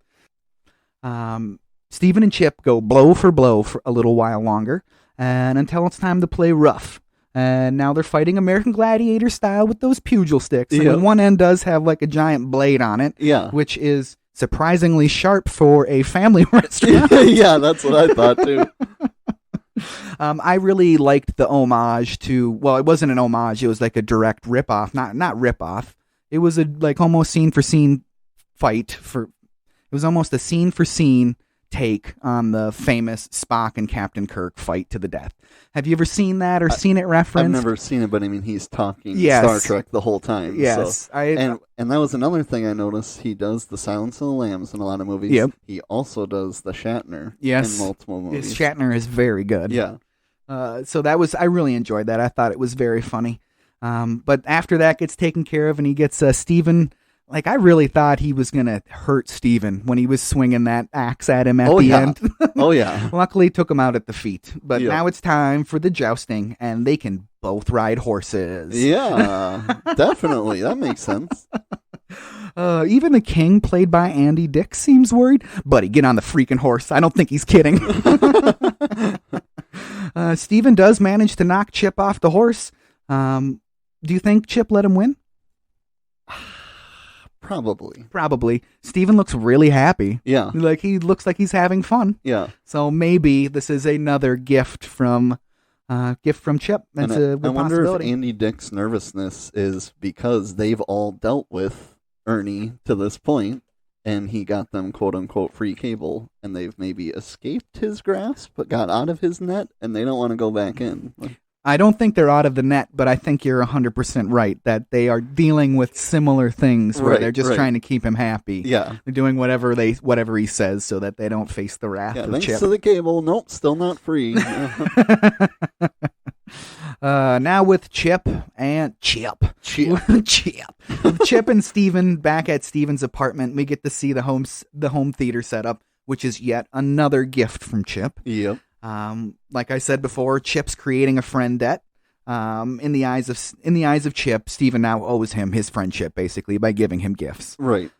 Steven and Chip go blow for a little while longer, and until it's time to play rough. And now they're fighting American Gladiator style with those pugil sticks. And one end does have like a giant blade on it, which is surprisingly sharp for a family restaurant. Yeah, that's what I thought too. I really liked the homage to, well, it wasn't an homage, it was like a direct ripoff, not ripoff. It was a like almost scene for scene fight it was almost a scene for scene take on the famous Spock and Captain Kirk fight to the death. Have you ever seen that or seen it referenced? I've never seen it, but I mean, he's talking Star Trek the whole time. Yes. So. And that was another thing I noticed. He does the Silence of the Lambs in a lot of movies. Yep. He also does the Shatner in multiple movies. His Shatner is very good. Yeah. So I really enjoyed that. I thought it was very funny. But after that gets taken care of and he gets Steven. Like, I really thought he was going to hurt Steven when he was swinging that axe at him at the end. Oh, yeah. Luckily, took him out at the feet. But now it's time for the jousting, and they can both ride horses. Yeah, definitely. That makes sense. Even the king, played by Andy Dick, seems worried. Buddy, get on the freaking horse. I don't think he's kidding. Steven does manage to knock Chip off the horse. Do you think Chip let him win? Probably. Steven looks really happy. Yeah. Like, he looks like he's having fun. Yeah. So maybe this is another gift from Chip. That's a I wonder possibility. if Andy Dick's nervousness is because they've all dealt with Ernie to this point, and he got them quote-unquote free cable, and they've maybe escaped his grasp, but got out of his net, and they don't want to go back in. I don't think they're out of the net, but I think you're 100% right that they are dealing with similar things where they're just trying to keep him happy. Yeah. They're doing whatever he says so that they don't face the wrath of thanks Chip. to the cable. Nope, still not free. Now with Chip. Chip and Steven back at Steven's apartment, we get to see the home theater setup, which is yet another gift from Chip. Yep. Like I said before, Chip's creating a friend debt. In the eyes of Chip, Steven now owes him his friendship, basically, by giving him gifts. Right.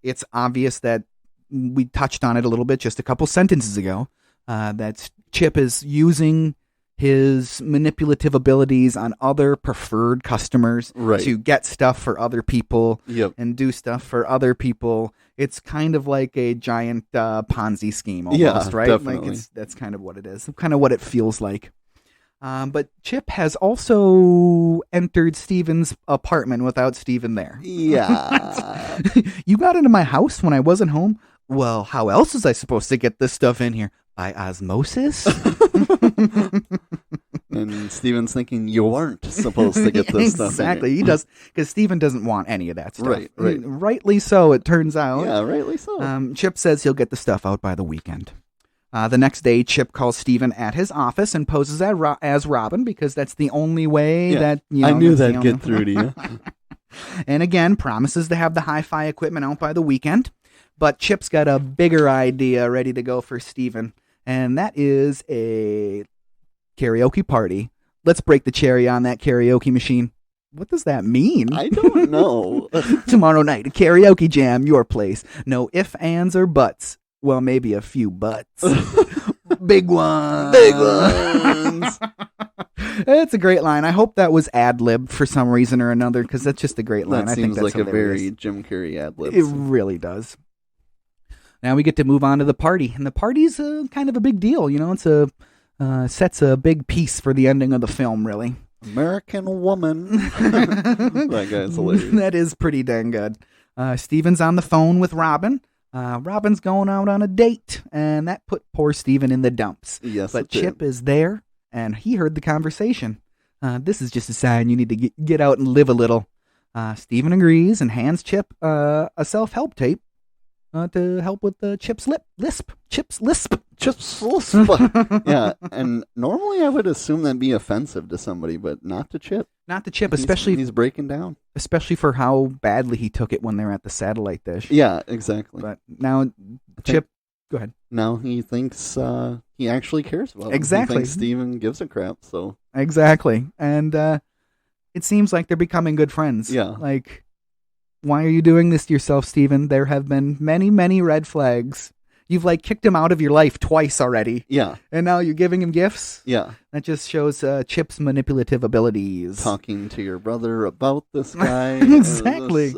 It's obvious that we touched on it a little bit just a couple sentences ago, that Chip is using his manipulative abilities on other preferred customers Right. to get stuff for other people Yep. and do stuff for other people. It's kind of like a giant Ponzi scheme almost, Yeah, right? definitely. Like that's kind of what it is, kind of what it feels like. But Chip has also entered Steven's apartment without Steven there. Yeah. You got into my house when I wasn't home? Well, how else was I supposed to get this stuff in here? By osmosis? And Steven's thinking you weren't supposed to get this stuff. Exactly. He does, because Steven doesn't want any of that stuff. Right. Rightly so, it turns out. Yeah, rightly so. Chip says he'll get the stuff out by the weekend. The next day, Chip calls Steven at his office and poses as Robin, because that's the only way that, I knew that'd get through to you. And again, promises to have the hi-fi equipment out by the weekend. But Chip's got a bigger idea ready to go for Steven, and that is a karaoke party. Let's break the cherry on that karaoke machine. What does that mean? I don't know. Tomorrow night, a karaoke jam, your place. No ifs, ands, or buts. Well, maybe a few butts. Big ones. Big ones. It's a great line. I hope that was ad-libbed for some reason or another, because that's just a great line. That I think seems that's like hilarious. a very Jim Carrey ad-lib. It really does. Now we get to move on to the party, and the party's kind of a big deal. You know, it's sets a big piece for the ending of the film, really. American Woman. That guy's hilarious. That is pretty dang good. Steven's on the phone with Robin. Robin's going out on a date, and that put poor Steven in the dumps. Yes, but it did. Chip is there, and he heard the conversation. This is just a sign you need to get out and live a little. Steven agrees and hands Chip a self-help tape to help with Chip's lisp. Chip's lisp. Yeah, and normally I would assume that'd be offensive to somebody, but not to Chip. Not to Chip, especially he's breaking down. Especially for how badly he took it when they were at the satellite dish. Yeah, exactly. But now Chip, go ahead. Now he thinks he actually cares about him. Exactly. He thinks Steven gives a crap. So exactly, and it seems like they're becoming good friends. Yeah. Like, why are you doing this to yourself, Steven? There have been many, many red flags. You've kicked him out of your life twice already. Yeah. And now you're giving him gifts? Yeah. That just shows Chip's manipulative abilities. Talking to your brother about this guy. Exactly.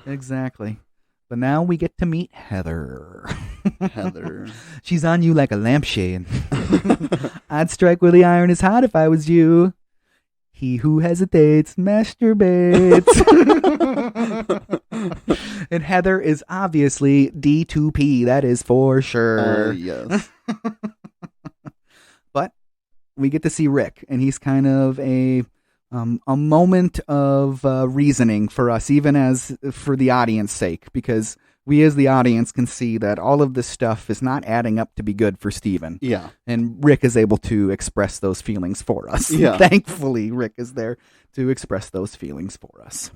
Exactly. But now we get to meet Heather. Heather. She's on you like a lampshade. I'd strike where the iron is hot if I was you. He who hesitates masturbates. And Heather is obviously D2P. That is for sure. Yes. But we get to see Rick, and he's kind of a moment of reasoning for us, even as for the audience sake, because we as the audience can see that all of this stuff is not adding up to be good for Steven. Yeah. And Rick is able to express those feelings for us. Yeah. Thankfully, Rick is there to express those feelings for us.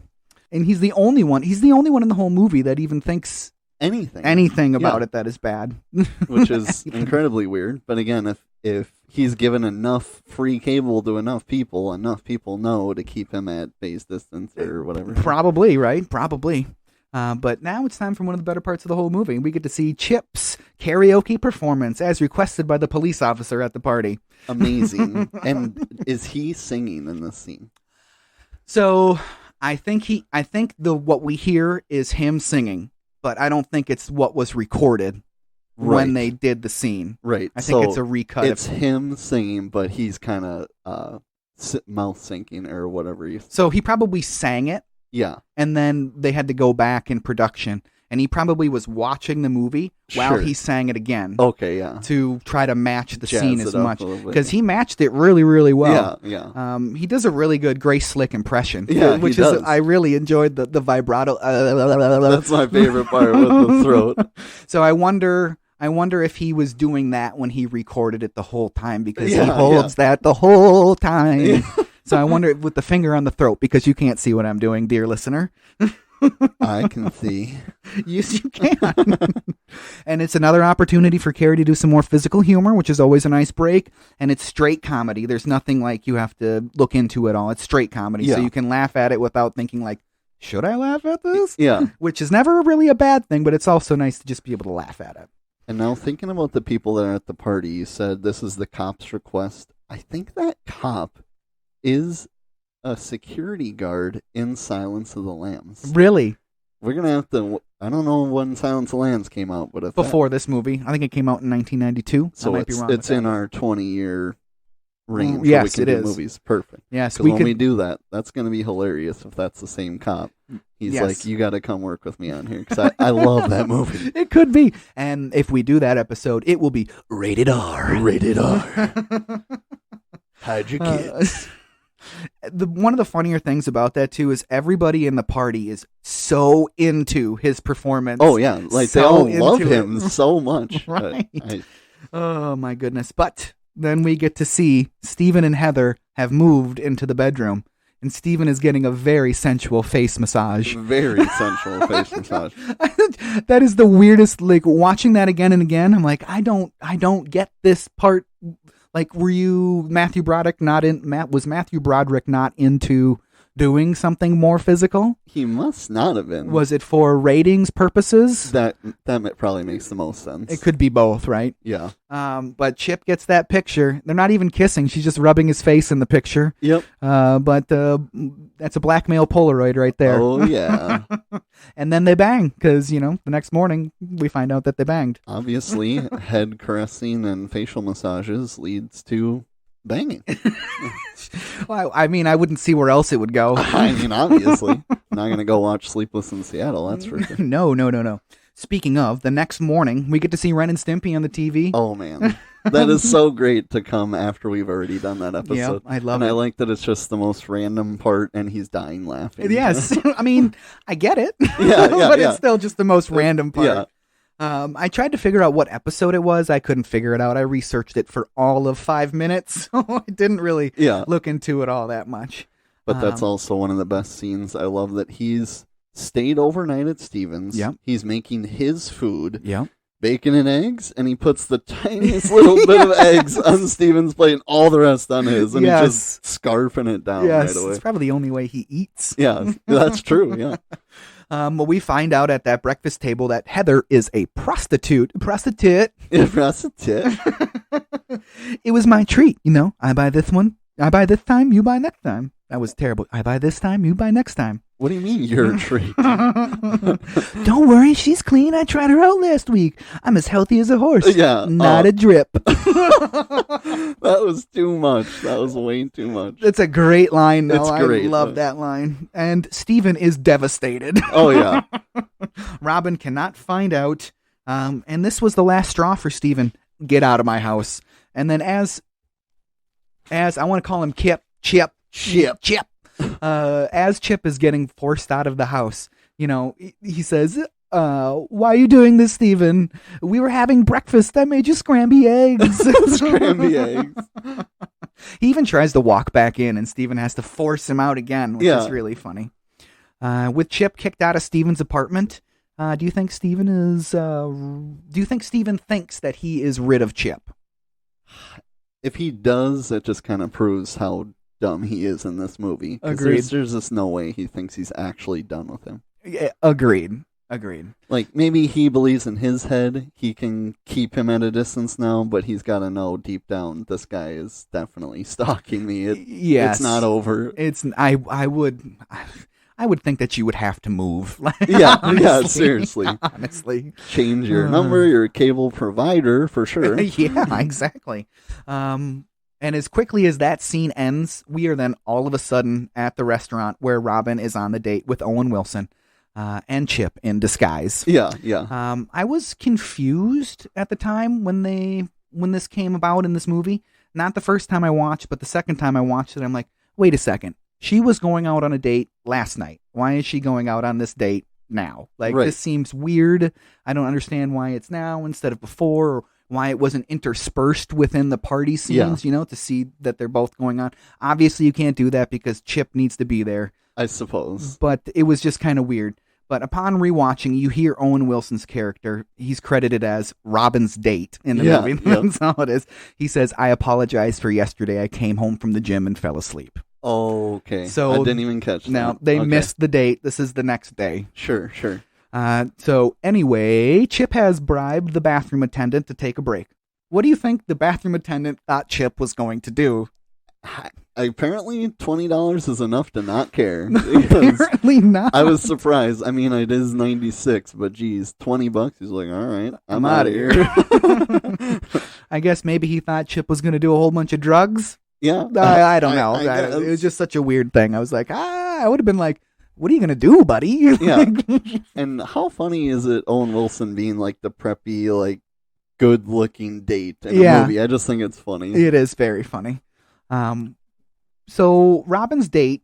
And he's the only one in the whole movie that even thinks anything about it that is bad. Which is incredibly weird. But again, if he's given enough free cable to enough people know to keep him at phase distance or whatever. Probably, right? Probably. But now it's time for one of the better parts of the whole movie. We get to see Chip's karaoke performance as requested by the police officer at the party. Amazing. And is he singing in this scene? So I think what we hear is him singing, but I don't think it's what was recorded when they did the scene. Right. I think it's a recut. It's him singing, but he's kind of mouth syncing or whatever. So he probably sang it. Yeah. And then they had to go back in production, and he probably was watching the movie while he sang it again. Okay, yeah. To try to match the scene as much, because he he matched it really, really well. Yeah. He does a really good Grace Slick impression. Yeah, which he is does. I really enjoyed the vibrato. That's my favorite part with the throat. So I wonder if he was doing that when he recorded it the whole time, because he holds that the whole time. Yeah. So I wonder with the finger on the throat, because you can't see what I'm doing, dear listener. I can see. Yes, you can. And it's another opportunity for Carrie to do some more physical humor, which is always a nice break. And it's straight comedy. There's nothing like you have to look into at all. It's straight comedy. Yeah. So you can laugh at it without thinking like, should I laugh at this? Yeah. Which is never really a bad thing, but it's also nice to just be able to laugh at it. And now thinking about the people that are at the party, you said this is the cop's request. I think that cop is a security guard in Silence of the Lambs. Really? We're going to have to... I don't know when Silence of the Lambs came out, but... Before this movie. I think it came out in 1992. So I might be wrong it's in our 20-year range. Yes, we can it do is. Movies. Perfect. Yes, Because when we do that, that's going to be hilarious if that's the same cop. He's Yes. like, you got to come work with me on here, because I love that movie. It could be. And if we do that episode, it will be rated R. Rated R. Hide your kids. One of the funnier things about that, too, is everybody in the party is so into his performance. Oh, yeah. Like, they all love him so much. Right. Oh, my goodness. But then we get to see Steven and Heather have moved into the bedroom. And Steven is getting a very sensual face massage. Very sensual face massage. That is the weirdest, like, watching that again and again. I'm like, I don't get this part. Like, were you was Matthew Broderick not into doing something more physical? He must not have been. Was it for ratings purposes? That probably makes the most sense. It could be both, right? Yeah. But Chip gets that picture. They're not even kissing. She's just rubbing his face in the picture. Yep. But that's a blackmail Polaroid right there. Oh, yeah. And then they bang, because, the next morning we find out that they banged. Obviously, head caressing and facial massages leads to banging. Well, I mean, I wouldn't see where else it would go. I mean, obviously. Not going to go watch Sleepless in Seattle, that's for sure. No. Speaking of, the next morning, we get to see Ren and Stimpy on the TV. Oh, man. That is so great to come after we've already done that episode. Yeah, I love it. it. I like that it's just the most random part, and he's dying laughing. Yes. I mean, I get it. Yeah, but yeah. it's still just the most random part. Yeah. I tried to figure out what episode it was. I couldn't figure it out. I researched it for all of 5 minutes, so I didn't really look into it all that much. But that's also one of the best scenes. I love that he's stayed overnight at Steven's. Yep. He's making his food. Yep. Bacon and eggs, and he puts the tiniest little bit of eggs on Steven's plate and all the rest on his, and he's just scarfing it down right away. It's probably the only way he eats. Yeah, that's true, yeah. Well, we find out at that breakfast table that Heather is a prostitute. Prostitute. It was my treat, I buy this one. I buy this time, you buy next time. That was terrible. I buy this time, you buy next time. What do you mean, your treat? Don't worry, she's clean. I tried her out last week. I'm as healthy as a horse. Yeah. Not a drip. That was too much. That was way too much. It's a great line, though. It's great, I love that line. And Steven is devastated. Oh, yeah. Robin cannot find out. And this was the last straw for Steven. Get out of my house. And then as I want to call him Chip. As Chip is getting forced out of the house, he says, why are you doing this, Steven? We were having breakfast. I made you scramby eggs. Scramby eggs. He even tries to walk back in, and Steven has to force him out again, which is really funny. With Chip kicked out of Steven's apartment, do you think Steven thinks that he is rid of Chip? If he does, it just kind of proves how dumb he is in this movie. Agreed. There's just no way he thinks he's actually done with him. Yeah, agreed. Like, maybe he believes in his head he can keep him at a distance now, but he's got to know deep down this guy is definitely stalking me. It's not over. I would think that you would have to move. Yeah, seriously. Honestly. Change your number, your cable provider, for sure. Yeah, exactly. And as quickly as that scene ends, we are then all of a sudden at the restaurant where Robin is on the date with Owen Wilson and Chip in disguise. Yeah. I was confused at the time when this came about in this movie. Not the first time I watched, but the second time I watched it, I'm like, wait a second. She was going out on a date last night. Why is she going out on this date now? This seems weird. I don't understand why it's now instead of before, or why it wasn't interspersed within the party scenes, to see that they're both going on. Obviously, you can't do that because Chip needs to be there. I suppose. But it was just kind of weird. But upon rewatching, you hear Owen Wilson's character. He's credited as Robin's date in the movie. That's all it is. He says, I apologize for yesterday. I came home from the gym and fell asleep. Oh, okay. So I didn't even catch that. Now, they missed the date. This is the next day. Sure. So anyway, Chip has bribed the bathroom attendant to take a break. What do you think the bathroom attendant thought Chip was going to do? Apparently, $20 is enough to not care. Apparently not. I was surprised. I mean, it is 96, but geez, $20. He's like, all right, I'm out of here. I guess maybe he thought Chip was going to do a whole bunch of drugs. Yeah. I don't know. It was just such a weird thing. I was like, I would have been like, what are you going to do, buddy? Yeah. And how funny is it, Owen Wilson being like the preppy, like good-looking date in a movie? I just think it's funny. It is very funny. So Robin's date,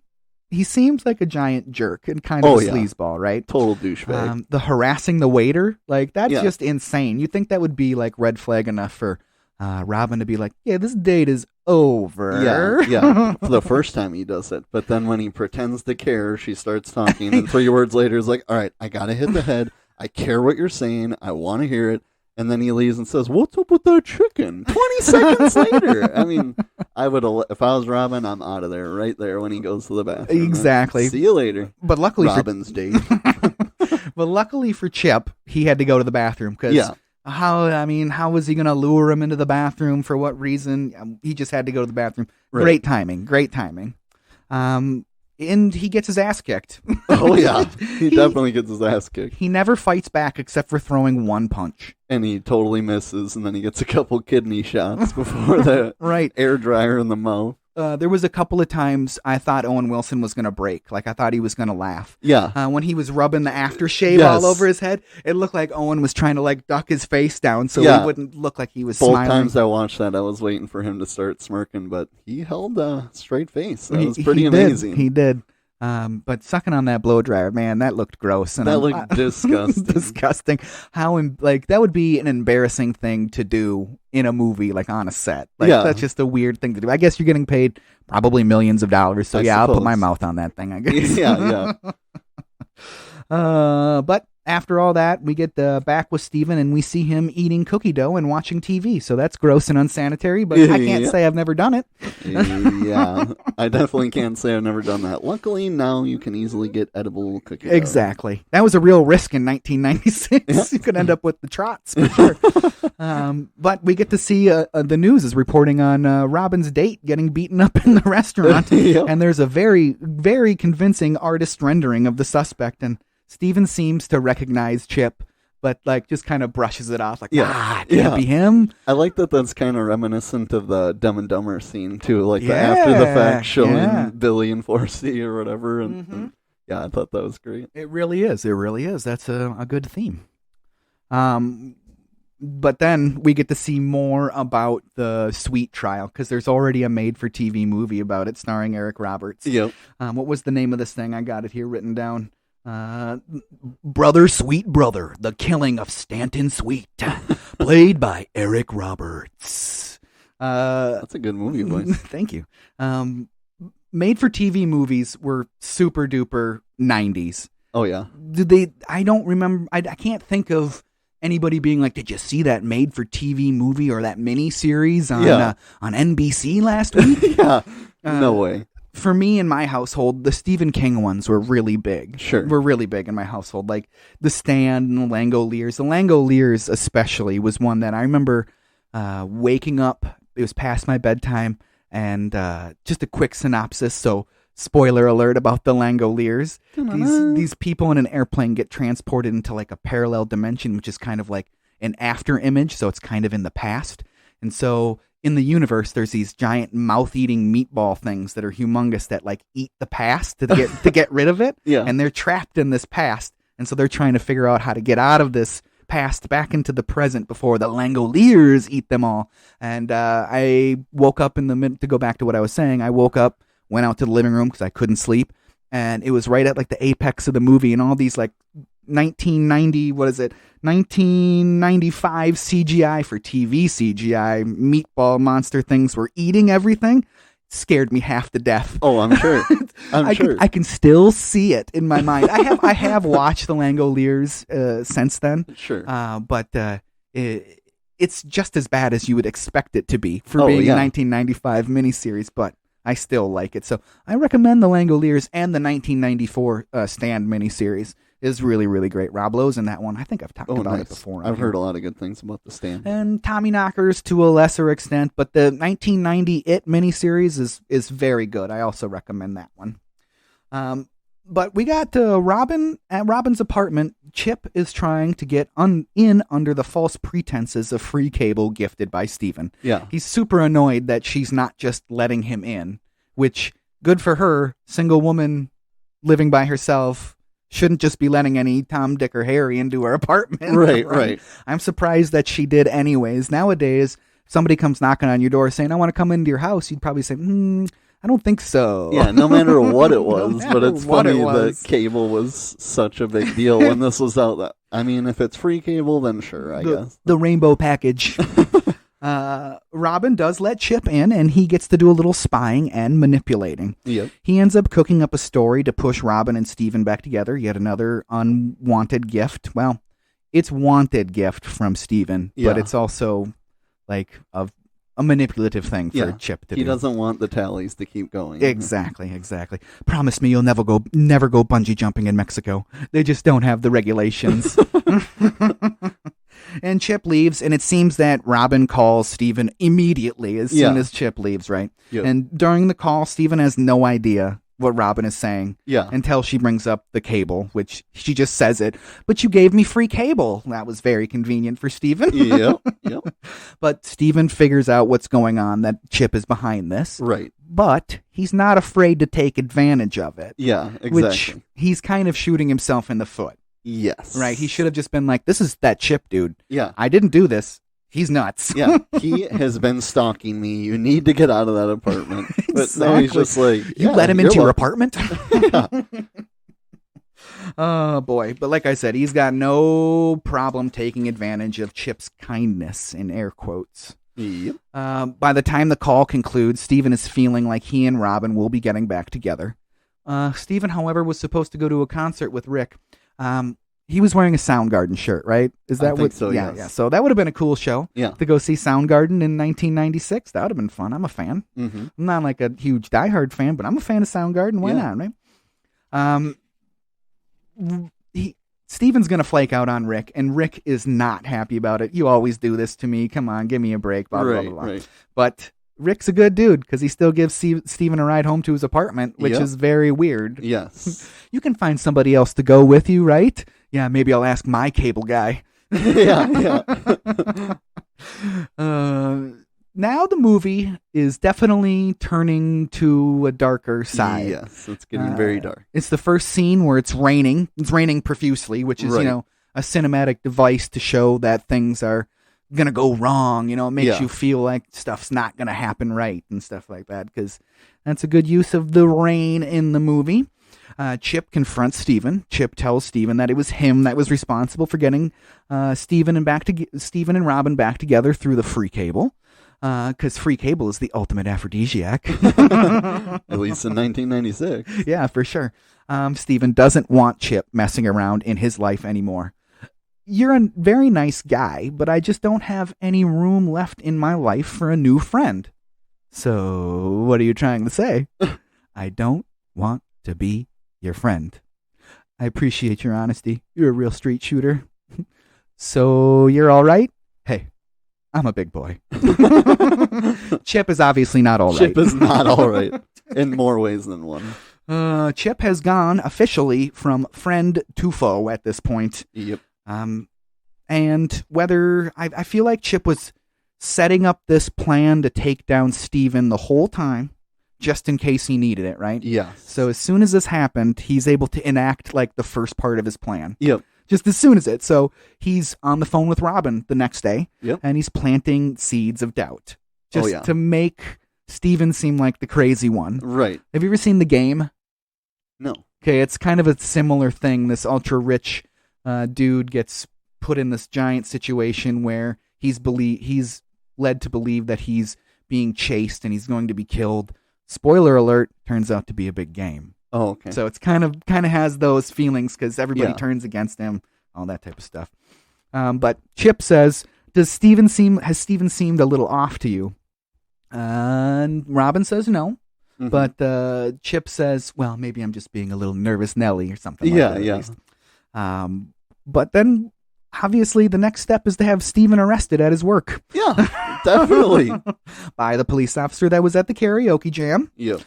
he seems like a giant jerk and kind of a sleazeball, right? Total douchebag. The harassing the waiter, like that's just insane. You'd think that would be like red flag enough for Robin to be like, yeah, this date is over. Yeah. For the first time he does it. But then when he pretends to care, she starts talking. And 3 words later is like, all right, I got to hit the head. I care what you're saying. I want to hear it. And then he leaves and says, what's up with that chicken? 20 seconds later. I mean, I would have, if I was Robin, I'm out of there right there when he goes to the bathroom. Exactly. See you later. But luckily Robin's date. But luckily for Chip, he had to go to the bathroom because how was he going to lure him into the bathroom? For what reason? He just had to go to the bathroom. Right. Great timing. And he gets his ass kicked. Oh, yeah. He definitely gets his ass kicked. He never fights back except for throwing one punch. And he totally misses, and then he gets a couple kidney shots before the air dryer in the mouth. There was a couple of times I thought Owen Wilson was going to break. Like, I thought he was going to laugh. Yeah. When he was rubbing the aftershave all over his head, it looked like Owen was trying to, like, duck his face down so he wouldn't look like he was smiling. Both times I watched that, I was waiting for him to start smirking, but he held a straight face. That was pretty amazing. He did. But sucking on that blow dryer, man, that looked gross. And that looked disgusting. Disgusting. That would be an embarrassing thing to do in a movie, like on a set. Like that's just a weird thing to do. I guess you're getting paid probably millions of dollars, so I'll put my mouth on that thing, I guess. Yeah. But after all that, we get back with Steven and we see him eating cookie dough and watching TV. So that's gross and unsanitary, but I can't say I've never done it. Yeah, I definitely can't say I've never done that. Luckily, now you can easily get edible cookie dough. Exactly. That was a real risk in 1996. Yeah. You could end up with the trots, for sure. But we get to see the news is reporting on Robin's date getting beaten up in the restaurant. And there's a very, very convincing artist rendering of the suspect. And Steven seems to recognize Chip, but like just kind of brushes it off, like, it can't be him. I like that. That's kind of reminiscent of the Dumb and Dumber scene too, like the after the fact showing Billy and Forcy or whatever. And I thought that was great. It really is. That's a good theme. But then we get to see more about the Sweet trial because there's already a made-for-TV movie about it starring Eric Roberts. Yep. What was the name of this thing? I got it here written down. Brother Sweet Brother, The Killing of Stanton Sweet, played by Eric Roberts. That's a good movie, boys. Thank you. Made-for-TV movies were super duper 90s. Oh yeah. I don't remember. I can't think of anybody being like, "Did you see that made-for-TV movie or that mini series on NBC last week?" No way. For me in my household, the Stephen King ones were really big. Sure. Were really big in my household. Like The Stand and The Langoliers. The Langoliers especially was one that I remember waking up. It was past my bedtime. And just a quick synopsis. So, spoiler alert about The Langoliers. These people in an airplane get transported into like a parallel dimension, which is kind of like an after image. So it's kind of in the past. And so in the universe, there's these giant mouth-eating meatball things that are humongous that like eat the past to get rid of it. Yeah. And they're trapped in this past. And so they're trying to figure out how to get out of this past back into the present before the Langoliers eat them all. And I woke up in the minute to go back to what I was saying. I woke up, went out to the living room because I couldn't sleep. And it was right at like the apex of the movie and all these like 1995 CGI for TV CGI meatball monster things were eating everything. Scared me half to death. Oh, I'm sure. I can still see it in my mind. I have watched the Langoliers since then. Sure. But it's just as bad as you would expect it to be for being a 1995 miniseries. But I still like it. So I recommend The Langoliers, and the 1994 Stand miniseries is really, really great. Rob Lowe's in that one. I think I've talked about it before. I've heard a lot of good things about The Stand. And Tommy Knockers to a lesser extent, but the 1990 It miniseries is very good. I also recommend that one. But we got Robin at Robin's apartment. Chip is trying to get in under the false pretenses of free cable gifted by Steven. Yeah. He's super annoyed that she's not just letting him in, which, good for her, single woman living by herself, shouldn't just be letting any Tom, Dick, or Harry into her apartment. Right. I'm surprised that she did anyways. Nowadays, somebody comes knocking on your door saying, I want to come into your house. You'd probably say, I don't think so. Yeah, no matter what it was. But it's funny that cable was such a big deal when this was out. I mean, if it's free cable, then sure, I guess. The rainbow package. Robin does let Chip in, and he gets to do a little spying and manipulating. Yep. He ends up cooking up a story to push Robin and Steven back together. Yet another unwanted gift. Well, it's wanted gift from Steven, but it's also like a manipulative thing for Chip to do. He doesn't want the tallies to keep going. Exactly. Promise me you'll never go bungee jumping in Mexico. They just don't have the regulations. And Chip leaves, and it seems that Robin calls Steven immediately as soon as Chip leaves, right? Yep. And during the call, Steven has no idea what Robin is saying until she brings up the cable, which she just says it. But you gave me free cable. That was very convenient for Steven. Yep. But Steven figures out what's going on, that Chip is behind this. Right. But he's not afraid to take advantage of it. Yeah, exactly. Which he's kind of shooting himself in the foot. Yes. Right? He should have just been like, this is that Chip dude. Yeah. I didn't do this. He's nuts. Yeah, he has been stalking me. You need to get out of that apartment. Exactly. But now he's just like, you let him into your apartment? Yeah. Oh, boy. But like I said, he's got no problem taking advantage of Chip's kindness, in air quotes. Yep. By the time the call concludes, Steven is feeling like he and Robin will be getting back together. Steven, however, was supposed to go to a concert with Rick. He was wearing a Soundgarden shirt, right? Is that I think so, yes. Yeah. So that would have been a cool show. Yeah. To go see Soundgarden in 1996. That would have been fun. I'm a fan. Mm-hmm. I'm not like a huge diehard fan, but I'm a fan of Soundgarden. Why not, right? Steven's going to flake out on Rick, and Rick is not happy about it. You always do this to me. Come on, give me a break. Blah, blah, blah, blah. Right. But Rick's a good dude because he still gives Steven a ride home to his apartment, which is very weird. Yes. You can find somebody else to go with you, right? Yeah, maybe I'll ask my cable guy. Yeah. Now the movie is definitely turning to a darker side. Yes, it's getting very dark. It's the first scene where it's raining. It's raining profusely, which is, a cinematic device to show that things are going to go wrong. It makes you feel like stuff's not going to happen right and stuff like that, because that's a good use of the rain in the movie. Chip confronts Steven. Chip tells Steven that it was him that was responsible for getting Steven and Robin back together through the free cable. Because free cable is the ultimate aphrodisiac. At least in 1996. Yeah, for sure. Steven doesn't want Chip messing around in his life anymore. You're a very nice guy, but I just don't have any room left in my life for a new friend. So, what are you trying to say? I don't want to be your friend. I appreciate your honesty. You're a real street shooter. So, you're all right? Hey, I'm a big boy. Chip is obviously not all right. Chip is not all right in more ways than one. Chip has gone officially from friend to foe at this point. Yep. And whether I feel like Chip was setting up this plan to take down Steven the whole time, just in case he needed it, right? Yeah. So as soon as this happened, he's able to enact like the first part of his plan. Yep. Just as soon as it. So he's on the phone with Robin the next day, yep, and he's planting seeds of doubt. Just to make Steven seem like the crazy one. Right. Have you ever seen The Game? No. Okay, it's kind of a similar thing. This ultra-rich dude gets put in this giant situation where he's led to believe that he's being chased and he's going to be killed. Spoiler alert, turns out to be a big game. Oh, okay. So it's kind of has those feelings because everybody turns against him, all that type of stuff. But Chip says, has Steven seemed a little off to you? And Robin says no. Mm-hmm. But Chip says, well, maybe I'm just being a little nervous Nelly or something like that. At least. But then, obviously, the next step is to have Steven arrested at his work. Yeah, definitely. By the police officer that was at the karaoke jam. Yep.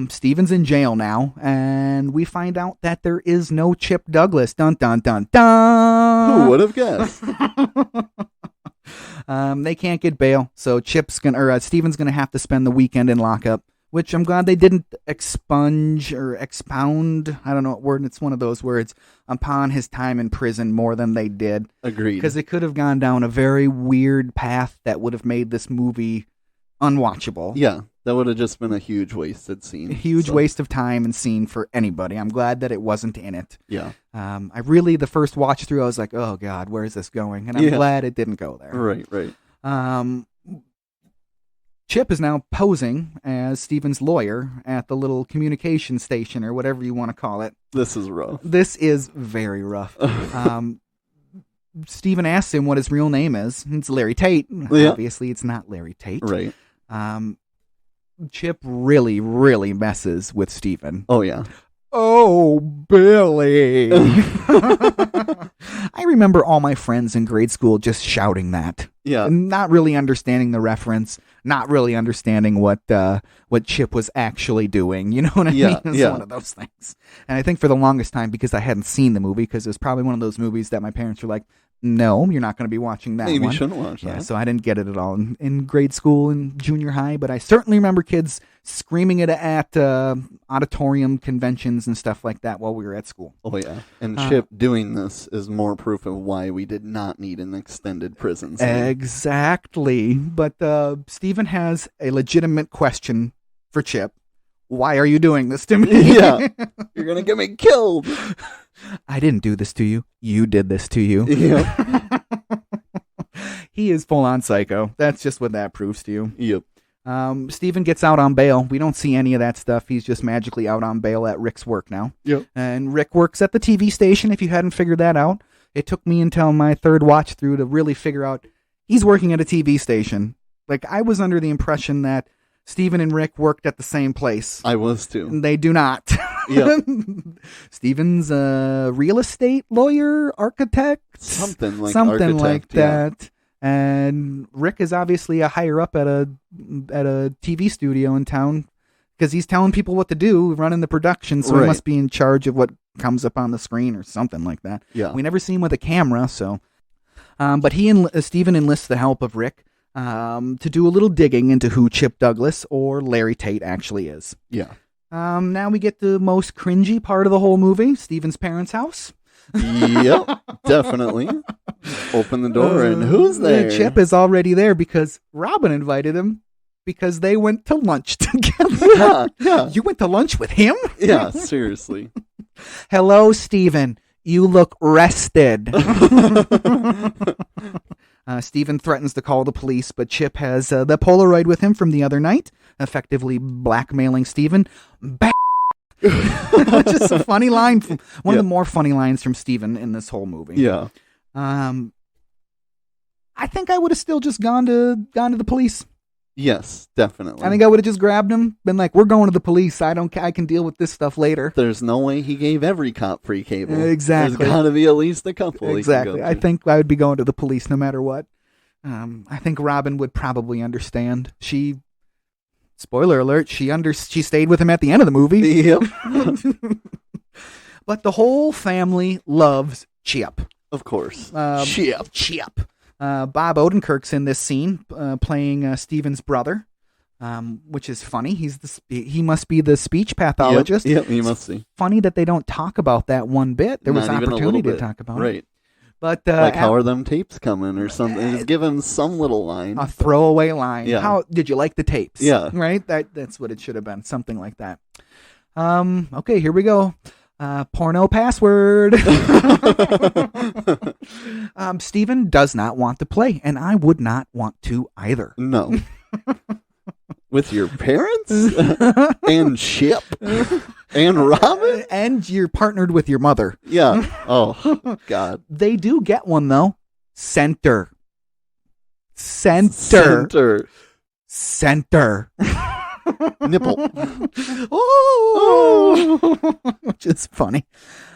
Steven's in jail now, and we find out that there is no Chip Douglas. Dun, dun, dun, dun! Who would have guessed? They can't get bail, so Steven's gonna have to spend the weekend in lockup, which I'm glad they didn't expunge or expound. I don't know what word. It's one of those words upon his time in prison more than they did. Agreed. Because it could have gone down a very weird path that would have made this movie unwatchable. Yeah, that would have just been a huge wasted scene. A huge waste of time and scene for anybody. I'm glad that it wasn't in it. Yeah. The first watch through, I was like, oh God, where is this going? And I'm glad it didn't go there. Right. Chip is now posing as Steven's lawyer at the little communication station or whatever you want to call it. This is rough. This is very rough. Steven asks him what his real name is. It's Larry Tate. Yeah. Obviously, it's not Larry Tate. Right. Chip really, really messes with Steven. Oh, yeah. Oh, Billy. I remember all my friends in grade school just shouting that. Yeah. Not really understanding the reference, not really understanding what Chip was actually doing. You know what I mean? It's one of those things. And I think for the longest time, because I hadn't seen the movie, because it was probably one of those movies that my parents were like, no, you're not going to be watching that Maybe one. you shouldn't watch that. Yeah, so I didn't get it at all in grade school and junior high, but I certainly remember kids screaming it at auditorium conventions and stuff like that while we were at school. Oh, yeah. And Chip doing this is more proof of why we did not need an extended prison scene. Exactly. But Steven has a legitimate question for Chip. Why are you doing this to me? Yeah. You're going to get me killed. I didn't do this to you. You did this to you. Yep. He is full-on psycho. That's just what that proves to you. Yep. Steven gets out on bail. We don't see any of that stuff. He's just magically out on bail at Rick's work now. Yep. And Rick works at the TV station, if you hadn't figured that out. It took me until my third watch through to really figure out he's working at a TV station. Like, I was under the impression that Steven and Rick worked at the same place. I was too. They do not. Yep. Steven's a real estate lawyer, architect. Something like that. Yeah. And Rick is obviously a higher up at a TV studio in town because he's telling people what to do, running the production, so he must be in charge of what comes up on the screen or something like that. Yeah. We never see him with a camera, so. But he and Steven enlists the help of Rick to do a little digging into who Chip Douglas or Larry Tate actually is. Yeah. Now we get the most cringy part of the whole movie, Steven's parents' house. Yep, definitely. Open the door and who's there? Chip is already there because Robin invited him because they went to lunch together. Yeah. You went to lunch with him? Yeah, seriously. Hello, Steven. You look rested. Steven threatens to call the police, but Chip has the Polaroid with him from the other night, effectively blackmailing Steven. Just a funny line. One of the more funny lines from Steven in this whole movie. Yeah. I think I would have still just gone to the police. Yes, definitely. I think I would have just grabbed him, been like, "We're going to the police. I can deal with this stuff later." There's no way he gave every cop free cable. Exactly. There's got to be at least a couple. Exactly. I think I would be going to the police no matter what. I think Robin would probably understand. Spoiler alert, she stayed with him at the end of the movie. Yep. But the whole family loves Chip. Of course. Chip. Bob Odenkirk's in this scene, playing Steven's brother, which is funny. He must be the speech pathologist. Yep, he must be. Funny that they don't talk about that one bit. There was opportunity to talk about it. Right. But like, how are them tapes coming or something? Just give him some little line. A throwaway line. Yeah. How did you like the tapes? Yeah. Right? That's what it should have been. Something like that. Okay, here we go. Porno password. Steven does not want to play, and I would not want to either. No. With your parents? And Chip? And Robin? And you're partnered with your mother. Yeah. Oh, God. They do get one, though. Center. Nipple. Oh! Which is funny.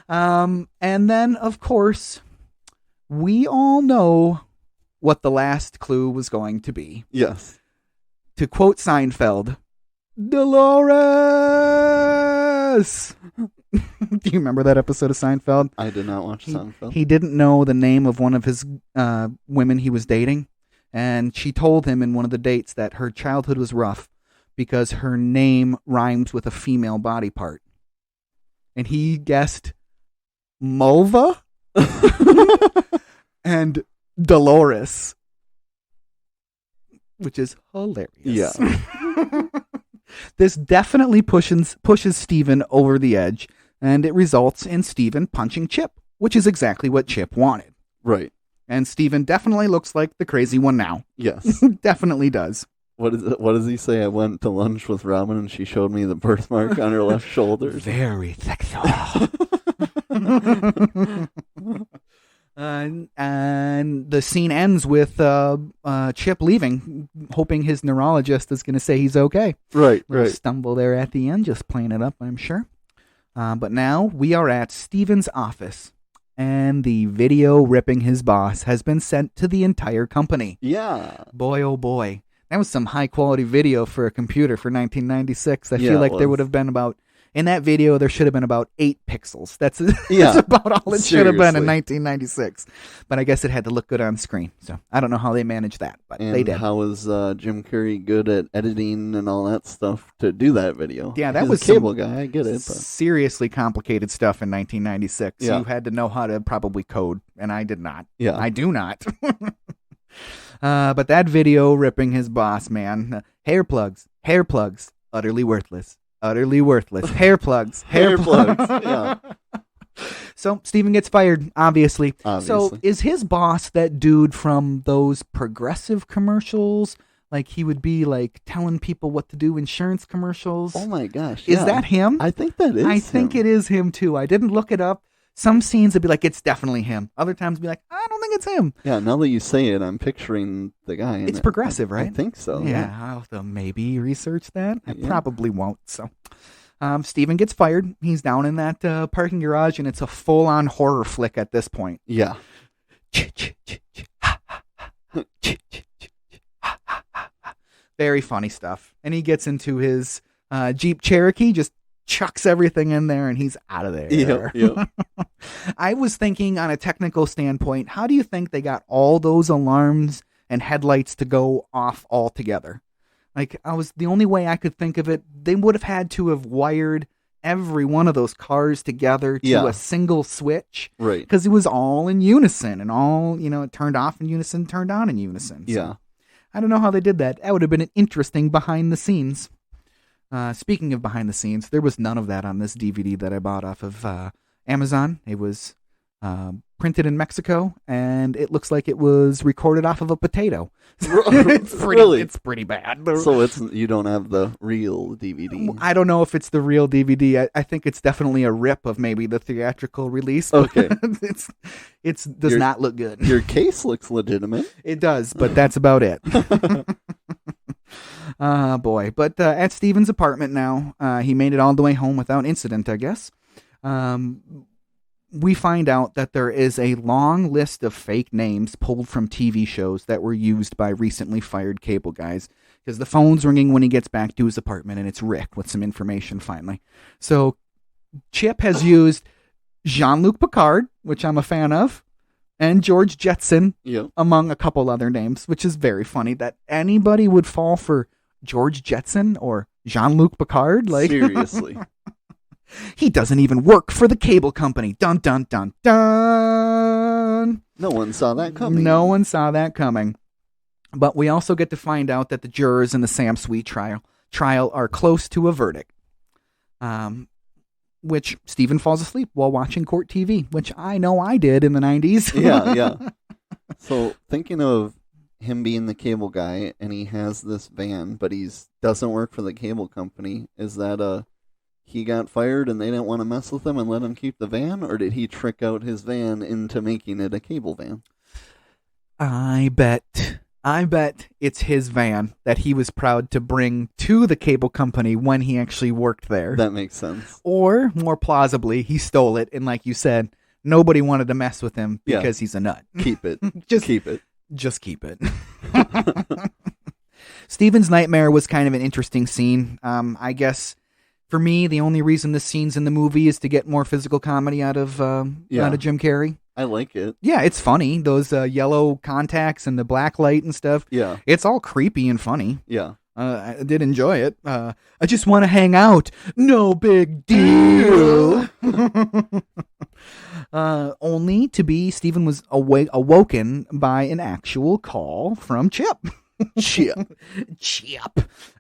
And then, of course, we all know what the last clue was going to be. Yes. To quote Seinfeld, Dolores! Do you remember that episode of Seinfeld? I did not watch Seinfeld. He didn't know the name of one of his women he was dating, and she told him in one of the dates that her childhood was rough because her name rhymes with a female body part. And he guessed Mulva and Dolores, which is hilarious. Yeah. This definitely pushes Steven over the edge, and it results in Steven punching Chip, which is exactly what Chip wanted. Right. And Steven definitely looks like the crazy one now. Yes. Definitely does. What does he say? I went to lunch with Robin and she showed me the birthmark on her left shoulder. Very sexual. And the scene ends with Chip leaving, hoping his neurologist is going to say he's okay. Right. Stumble there at the end, just playing it up, I'm sure. But now we are at Steven's office, and the video ripping his boss has been sent to the entire company. Yeah. Boy, oh boy. That was some high-quality video for a computer for 1996. I feel like there would have been about... In that video, there should have been about 8 pixels. That's about all it should have been in 1996. But I guess it had to look good on screen. So I don't know how they managed that, but they did. How was Jim Carrey good at editing and all that stuff to do that video? Yeah, that He's was a cable guy. I get it. But. Seriously complicated stuff in 1996. Yeah. You had to know how to probably code, and I did not. Yeah. I do not. But that video ripping his boss, man. Hair plugs, utterly worthless. Utterly worthless. Hair plugs. Yeah. So Steven gets fired, obviously. So is his boss that dude from those Progressive commercials? Like he would be like telling people what to do, insurance commercials. Oh my gosh. Is that him? I think that is I think it is him too. I didn't look it up. Some scenes would be like, it's definitely him. Other times be like, I don't think it's him. Yeah, now that you say it, I'm picturing the guy. It's Progressive, right? I think so. Yeah, I'll have to maybe research that. I probably won't. So, Steven gets fired. He's down in that parking garage, and it's a full-on horror flick at this point. Yeah. Very funny stuff. And he gets into his Jeep Cherokee, just chucks everything in there, and he's out of there. Yep. I was thinking on a technical standpoint, how do you think they got all those alarms and headlights to go off all together? Like, the only way I could think of it, they would have had to have wired every one of those cars together to a single switch. Right. Because it was all in unison, and all, it turned off in unison, turned on in unison. So Yeah. I don't know how they did that. That would have been an interesting behind the scenes. Speaking of behind the scenes, there was none of that on this DVD that I bought off of Amazon. It was printed in Mexico, and it looks like it was recorded off of a potato. It's pretty bad. So you don't have the real DVD? I don't know if it's the real DVD. I think it's definitely a rip of maybe the theatrical release. Okay. It does not look good. Your case looks legitimate. It does, but that's about it. Boy. But at Steven's apartment now, he made it all the way home without incident, I guess. We find out that there is a long list of fake names pulled from TV shows that were used by recently fired cable guys. Because the phone's ringing when he gets back to his apartment, and it's Rick with some information finally. So Chip has used Jean-Luc Picard, which I'm a fan of, and George Jetson, among a couple other names, which is very funny that anybody would fall for George Jetson or Jean-Luc Picard. Like, seriously. He doesn't even work for the cable company. Dun, dun, dun, dun. No one saw that coming. No one saw that coming. But we also get to find out that the jurors in the Sam Sweet trial are close to a verdict. Which Steven falls asleep while watching court TV, which I know I did in the 90s. Yeah. So thinking of him being the cable guy, and he has this van, but he doesn't work for the cable company, is that he got fired and they didn't want to mess with him and let him keep the van, or did he trick out his van into making it a cable van? I bet I bet it's his van that he was proud to bring to the cable company when he actually worked there. That makes sense. Or, more plausibly, he stole it, and like you said, nobody wanted to mess with him because he's a nut. Keep it. Keep it. Just keep it. Steven's nightmare was kind of an interesting scene. I guess, for me, the only reason this scene's in the movie is to get more physical comedy out of Jim Carrey. I like it. Yeah, it's funny. Those yellow contacts and the black light and stuff. Yeah. It's all creepy and funny. Yeah. I did enjoy it. I just want to hang out. No big deal. Only to be Steven was awoken by an actual call from Chip. Chip.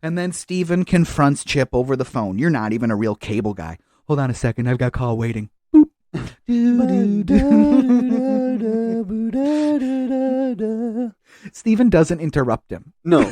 And then Steven confronts Chip over the phone. You're not even a real cable guy. Hold on a second. I've got a call waiting. Boop. Steven doesn't interrupt him. No.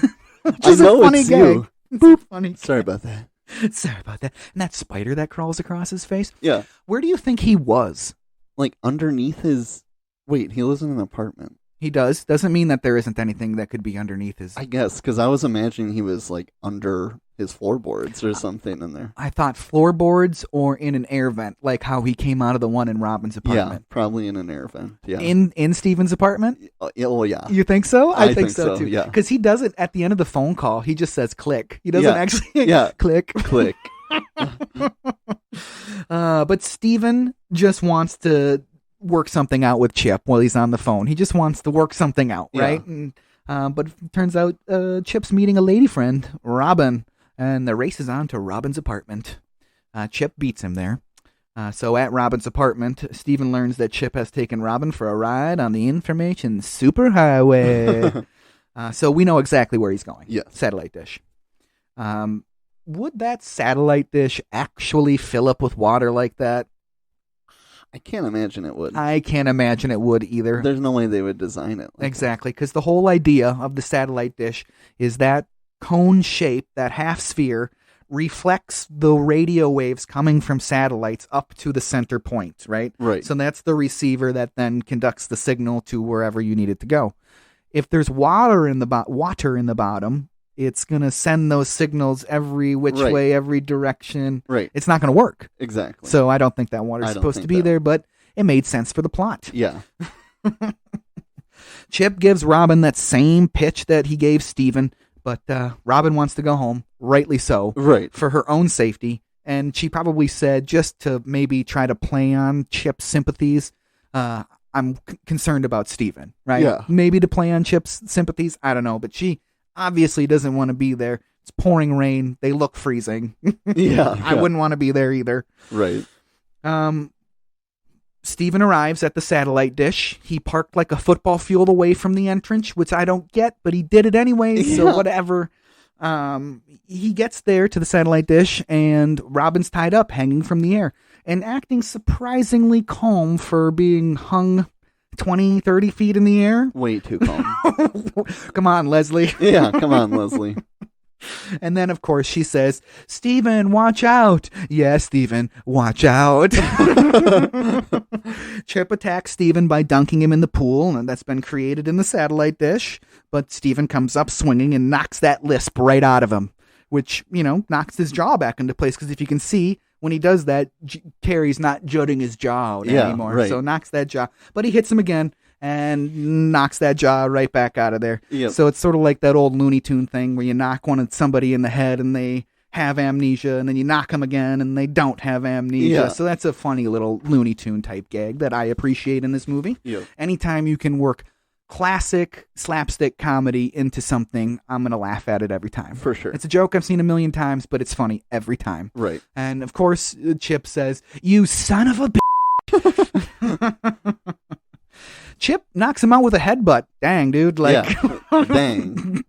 Just I know a funny it's gag. you. Boop. Funny. Sorry about that. Sorry about that. And that spider that crawls across his face. Yeah. Where do you think he was? Like underneath his... Wait, he lives in an apartment. He does. Doesn't mean that there isn't anything that could be underneath his... I guess, because I was imagining he was like under his floorboards or something in there. I thought floorboards or in an air vent, like how he came out of the one in Robin's apartment. Yeah, probably in an air vent. Yeah. In Steven's apartment? Oh, yeah. You think so? I think so too. Yeah. Because he doesn't, at the end of the phone call, he just says click. He doesn't actually click. Click. But Steven just wants to work something out with Chip while he's on the phone. He just wants to work something out, right? And, but it turns out Chip's meeting a lady friend, Robin, and the race is on to Robin's apartment. Chip beats him there. So at Robin's apartment, Steven learns that Chip has taken Robin for a ride on the information superhighway. So we know exactly where he's going. Yes. Satellite dish. Would that satellite dish actually fill up with water like that? I can't imagine it would. I can't imagine it would either. There's no way they would design it. Exactly, because the whole idea of the satellite dish is that cone shape, that half sphere, reflects the radio waves coming from satellites up to the center point, right? Right. So that's the receiver that then conducts the signal to wherever you need it to go. If there's water in the bottom, it's going to send those signals every which way, every direction. Right. It's not going to work. Exactly. So I don't think that water's supposed to be there, but it made sense for the plot. Yeah. Chip gives Robin that same pitch that he gave Steven, but Robin wants to go home, rightly so, for her own safety. And she probably said, just to maybe try to play on Chip's sympathies, I'm concerned about Steven, right? Yeah. Maybe to play on Chip's sympathies, I don't know, but she obviously doesn't want to be there. It's pouring rain. They look freezing. I wouldn't want to be there either. Right. Steven arrives at the satellite dish. He parked like a football field away from the entrance, which I don't get, but he did it anyway, so whatever. He gets there to the satellite dish, and Robin's tied up, hanging from the air, and acting surprisingly calm for being hung 20, 30 feet in the air. Way too calm. Come on, Leslie. Yeah, come on, Leslie. And then, of course, she says, Steven, watch out. Yeah, Steven, watch out. Chip attacks Steven by dunking him in the pool, and that's been created in the satellite dish. But Steven comes up swinging and knocks that lisp right out of him, which, knocks his jaw back into place. Because if you can see, when he does that, Terry's not jutting his jaw out anymore. Right. So knocks that jaw. But he hits him again and knocks that jaw right back out of there. Yep. So it's sort of like that old Looney Tune thing where you knock somebody in the head and they have amnesia, and then you knock them again and they don't have amnesia. Yeah. So that's a funny little Looney Tune type gag that I appreciate in this movie. Yep. Anytime you can work classic slapstick comedy into something, I'm going to laugh at it every time. For sure. It's a joke I've seen a million times, but it's funny every time. Right. And of course, Chip says, "You son of a bitch." Chip knocks him out with a headbutt. Dang, dude. Dang.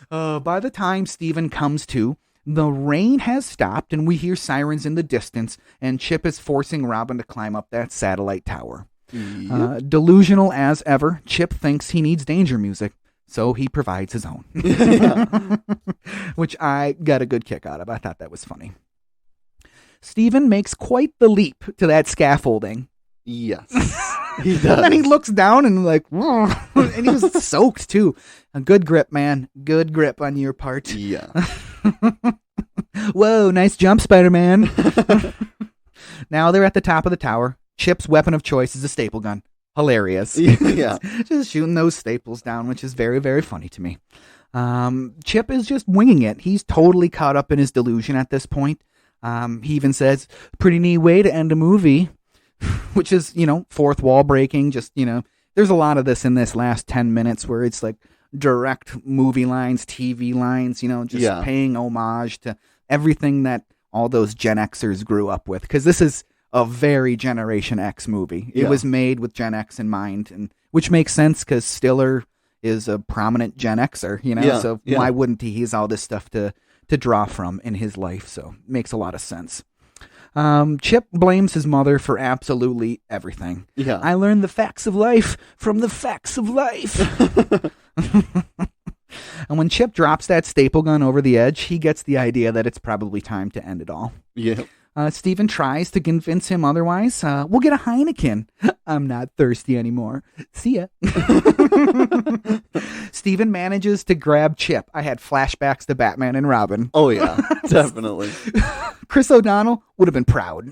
By the time Steven comes to, the rain has stopped and we hear sirens in the distance, and Chip is forcing Robin to climb up that satellite tower. Yep. Delusional as ever, Chip thinks he needs danger music, so he provides his own. Which I got a good kick out of. I thought that was funny. Steven makes quite the leap to that scaffolding. Yes. He does. And then he looks down and like, and he was soaked too. A good grip, man. Good grip on your part. Yeah. Whoa, nice jump, Spider-Man. Now they're at the top of the tower. Chip's weapon of choice is a staple gun. Hilarious. Yeah. Just shooting those staples down, which is very, very funny to me. Chip is just winging it. He's totally caught up in his delusion at this point. He even says, pretty neat way to end a movie, which is, fourth wall breaking. Just, there's a lot of this in this last 10 minutes where it's like direct movie lines, TV lines, just paying homage to everything that all those Gen Xers grew up with. Because this is a very Generation X movie. It was made with Gen X in mind, and which makes sense because Stiller is a prominent Gen Xer, so why wouldn't he? He has all this stuff to draw from in his life, so it makes a lot of sense. Chip blames his mother for absolutely everything. Yeah. I learned the facts of life from the facts of life. And when Chip drops that staple gun over the edge, he gets the idea that it's probably time to end it all. Yeah. Steven tries to convince him otherwise. We'll get a Heineken. I'm not thirsty anymore. See ya. Steven manages to grab Chip. I had flashbacks to Batman and Robin. Oh, yeah. Definitely. Chris O'Donnell would have been proud.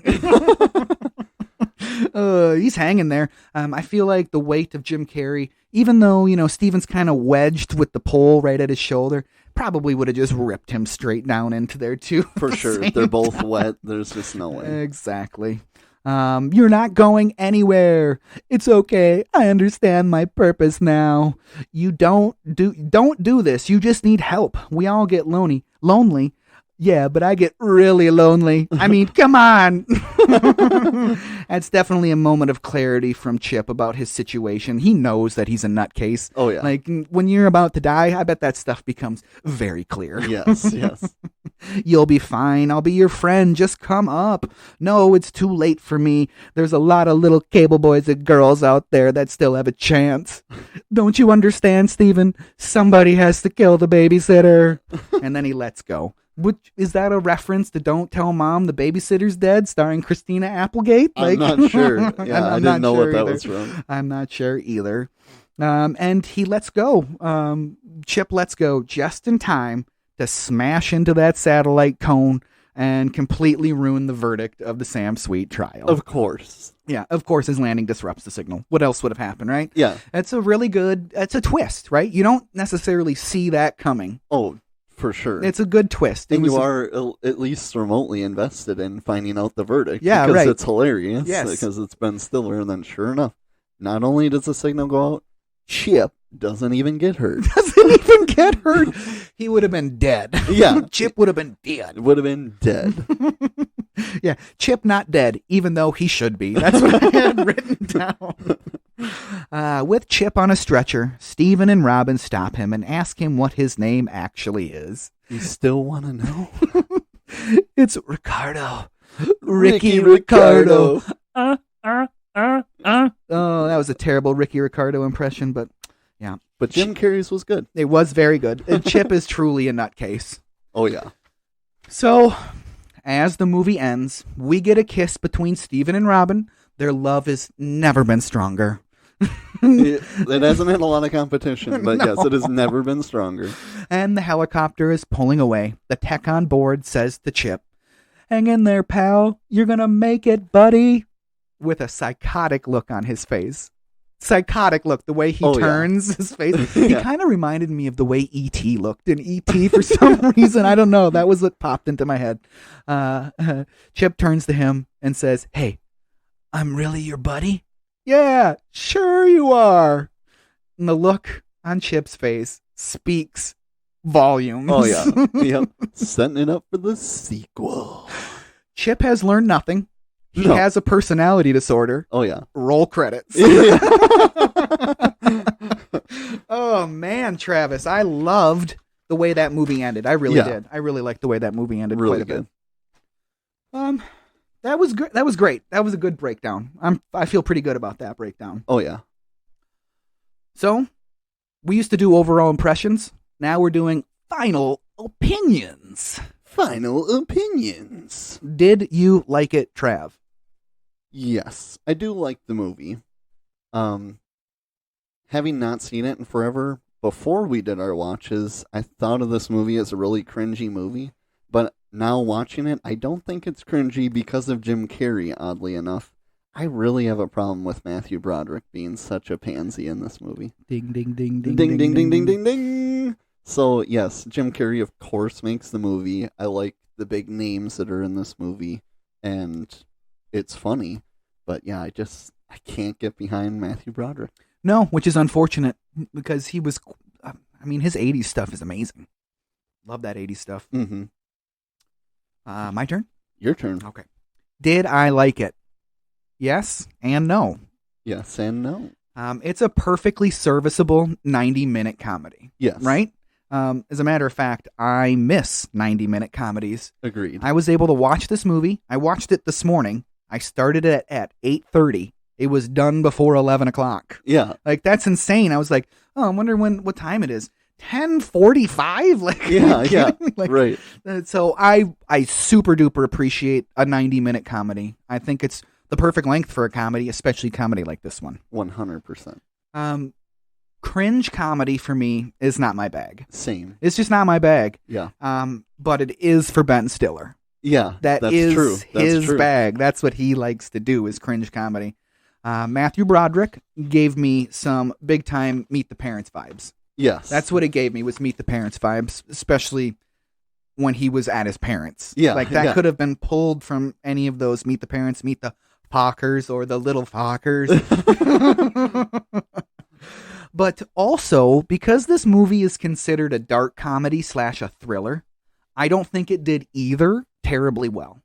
He's hanging there. I feel like the weight of Jim Carrey, even though, Steven's kind of wedged with the pole right at his shoulder, probably would have just ripped him straight down into there too. For sure. They're both wet. There's just no way. Exactly. You're not going anywhere. It's okay. I understand my purpose now. You don't do this. You just need help. We all get lonely. Yeah, but I get really lonely. I mean, come on. That's definitely a moment of clarity from Chip about his situation. He knows that he's a nutcase. Oh, yeah. Like, when you're about to die, I bet that stuff becomes very clear. Yes. You'll be fine. I'll be your friend. Just come up. No, it's too late for me. There's a lot of little cable boys and girls out there that still have a chance. Don't you understand, Steven? Somebody has to kill the babysitter. And then he lets go. Which, is that a reference to Don't Tell Mom the Babysitter's Dead, starring Christina Applegate? I'm not sure. Yeah, I didn't know what that was from. I'm not sure either. And he lets go. Chip lets go just in time to smash into that satellite cone and completely ruin the verdict of the Sam Sweet trial. Of course. Yeah, of course his landing disrupts the signal. What else would have happened, right? Yeah. It's a twist, right? You don't necessarily see that coming. Oh, for sure. It's a good twist. And you are at least remotely invested in finding out the verdict. Yeah, because right. it's hilarious. Yes. Because it's Ben Stiller, and then sure enough, not only does the signal go out, Chip doesn't even get hurt. He would have been dead. Yeah. Chip would have been dead. Would have been dead. Yeah, Chip not dead, even though he should be. That's what I had written down. With Chip on a stretcher, Steven and Robin stop him and ask him what his name actually is. You still want to know? It's Ricardo. Ricky Ricardo. Oh, that was a terrible Ricky Ricardo impression, but yeah. But Jim Carrey's was good. It was very good. And Chip is truly a nutcase. Oh, yeah. So, as the movie ends, we get a kiss between Steven and Robin. Their love has never been stronger. It hasn't had a lot of competition, but yes, it has never been stronger. And the helicopter is pulling away. The tech on board says to Chip, "Hang in there, pal. You're going to make it, buddy." With a psychotic look on his face. Psychotic look, the way he turns his face. He kind of reminded me of the way E.T. looked in E.T. for some reason. I don't know. That was what popped into my head. Chip turns to him and says, "Hey, I'm really your buddy?" "Yeah, sure you are." And the look on Chip's face speaks volumes. Oh, yeah. Yep. Setting it up for the sequel. Chip has learned nothing. He has a personality disorder. Oh, yeah. Roll credits. Oh, man, Travis. I loved the way that movie ended. I really did. I really liked the way that movie ended really quite a good. bit. That was good. That was great. That was a good breakdown. I feel pretty good about that breakdown. Oh, yeah. So, we used to do overall impressions. Now we're doing final opinions. Final opinions. Did you like it, Trav? Yes, I do like the movie. Having not seen it in forever, before we did our watches, I thought of this movie as a really cringy movie. But now watching it, I don't think it's cringy because of Jim Carrey, oddly enough. I really have a problem with Matthew Broderick being such a pansy in this movie. Ding, ding, ding, ding, ding, ding, ding, ding, ding, ding. So, yes, Jim Carrey, of course, makes the movie. I like the big names that are in this movie, and it's funny. But, yeah, I can't get behind Matthew Broderick. No, which is unfortunate, because he was, his 80s stuff is amazing. Love that 80s stuff. Mm-hmm. My turn? Your turn. Okay. Did I like it? Yes and no. Yes and no. It's a perfectly serviceable 90-minute comedy. Yes. Right? As a matter of fact, I miss 90-minute comedies. Agreed. I was able to watch this movie. I watched it this morning. I started it at 8:30. It was done before 11 o'clock. Yeah. Like, that's insane. I was like, oh, I wonder what time it is. 10:45? Like, yeah. Like, right. So I super duper appreciate a 90-minute comedy. I think it's the perfect length for a comedy, especially comedy like this one. 100%. Cringe comedy for me is not my bag. Same. It's just not my bag. Yeah. But it is for Ben Stiller. Yeah. That's true. His bag. That's what he likes to do, is cringe comedy. Matthew Broderick gave me some big time Meet the Parents vibes. Yes. That's what it gave me, was Meet the Parents vibes, especially when he was at his parents'. Yeah. Like, that could have been pulled from any of those Meet the Parents, Meet the Pockers, or the Little Fockers. But also, because this movie is considered a dark comedy / a thriller, I don't think it did either terribly well.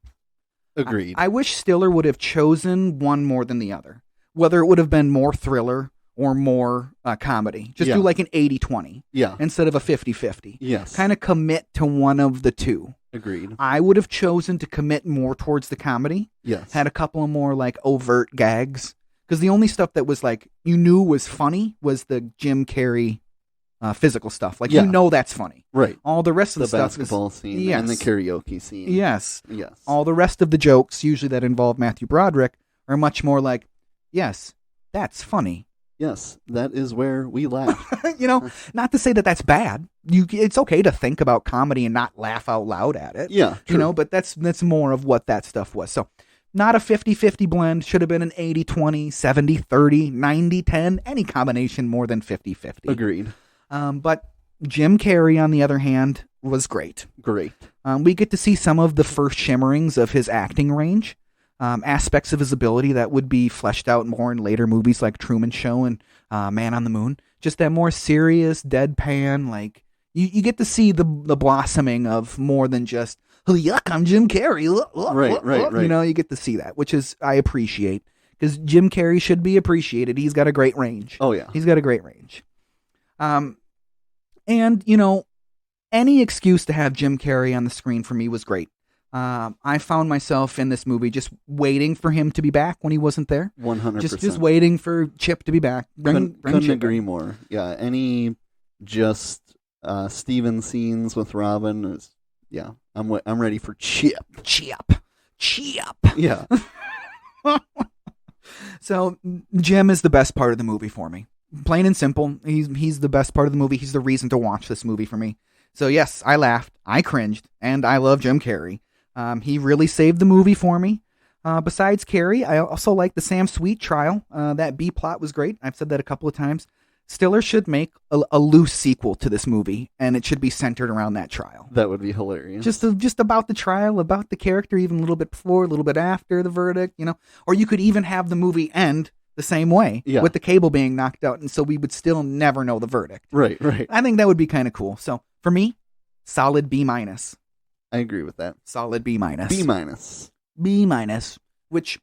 Agreed. I wish Stiller would have chosen one more than the other. Whether it would have been more thriller or more comedy. Just do like an 80-20. Yeah. Instead of a 50-50. Yes. Kind of commit to one of the two. Agreed. I would have chosen to commit more towards the comedy. Yes. Had a couple of more like overt gags. Because the only stuff that was like, you knew was funny was the Jim Carrey physical stuff. Like, you know that's funny. Right. All the rest of the stuff basketball scene and the karaoke scene. Yes. Yes. All the rest of the jokes, usually that involve Matthew Broderick, are much more like, yes, that's funny. Yes, that is where we laugh. Not to say that that's bad. It's okay to think about comedy and not laugh out loud at it. Yeah, true. But that's more of what that stuff was. So, not a 50-50 blend. Should have been an 80-20, 70-30, 90-10, any combination more than 50-50. Agreed. But Jim Carrey, on the other hand, was great. Great. We get to see some of the first shimmerings of his acting range. Aspects of his ability that would be fleshed out more in later movies like Truman Show and Man on the Moon. Just that more serious, deadpan, like, you get to see the blossoming of more than just, oh, yuck, I'm Jim Carrey. Right. You get to see that, which is, I appreciate. Because Jim Carrey should be appreciated. He's got a great range. Oh, yeah. He's got a great range. And, any excuse to have Jim Carrey on the screen for me was great. I found myself in this movie just waiting for him to be back when he wasn't there. 100%. Just waiting for Chip to be back. Couldn't Chip agree more. Yeah, any just Steven scenes with Robin is, I'm ready for Chip. Chip. Yeah. So Jim is the best part of the movie for me. Plain and simple. He's the best part of the movie. He's the reason to watch this movie for me. So yes, I laughed, I cringed, and I love Jim Carrey. He really saved the movie for me. Besides Carrey, I also like the Sam Sweet trial. That B plot was great. I've said that a couple of times. Stiller should make a loose sequel to this movie, and it should be centered around that trial. That would be hilarious. Just about the trial, about the character, even a little bit before, a little bit after the verdict, Or you could even have the movie end the same way, with the cable being knocked out, and so we would still never know the verdict. Right. I think that would be kind of cool. So, for me, solid B-. I agree with that. Solid B-. B-, which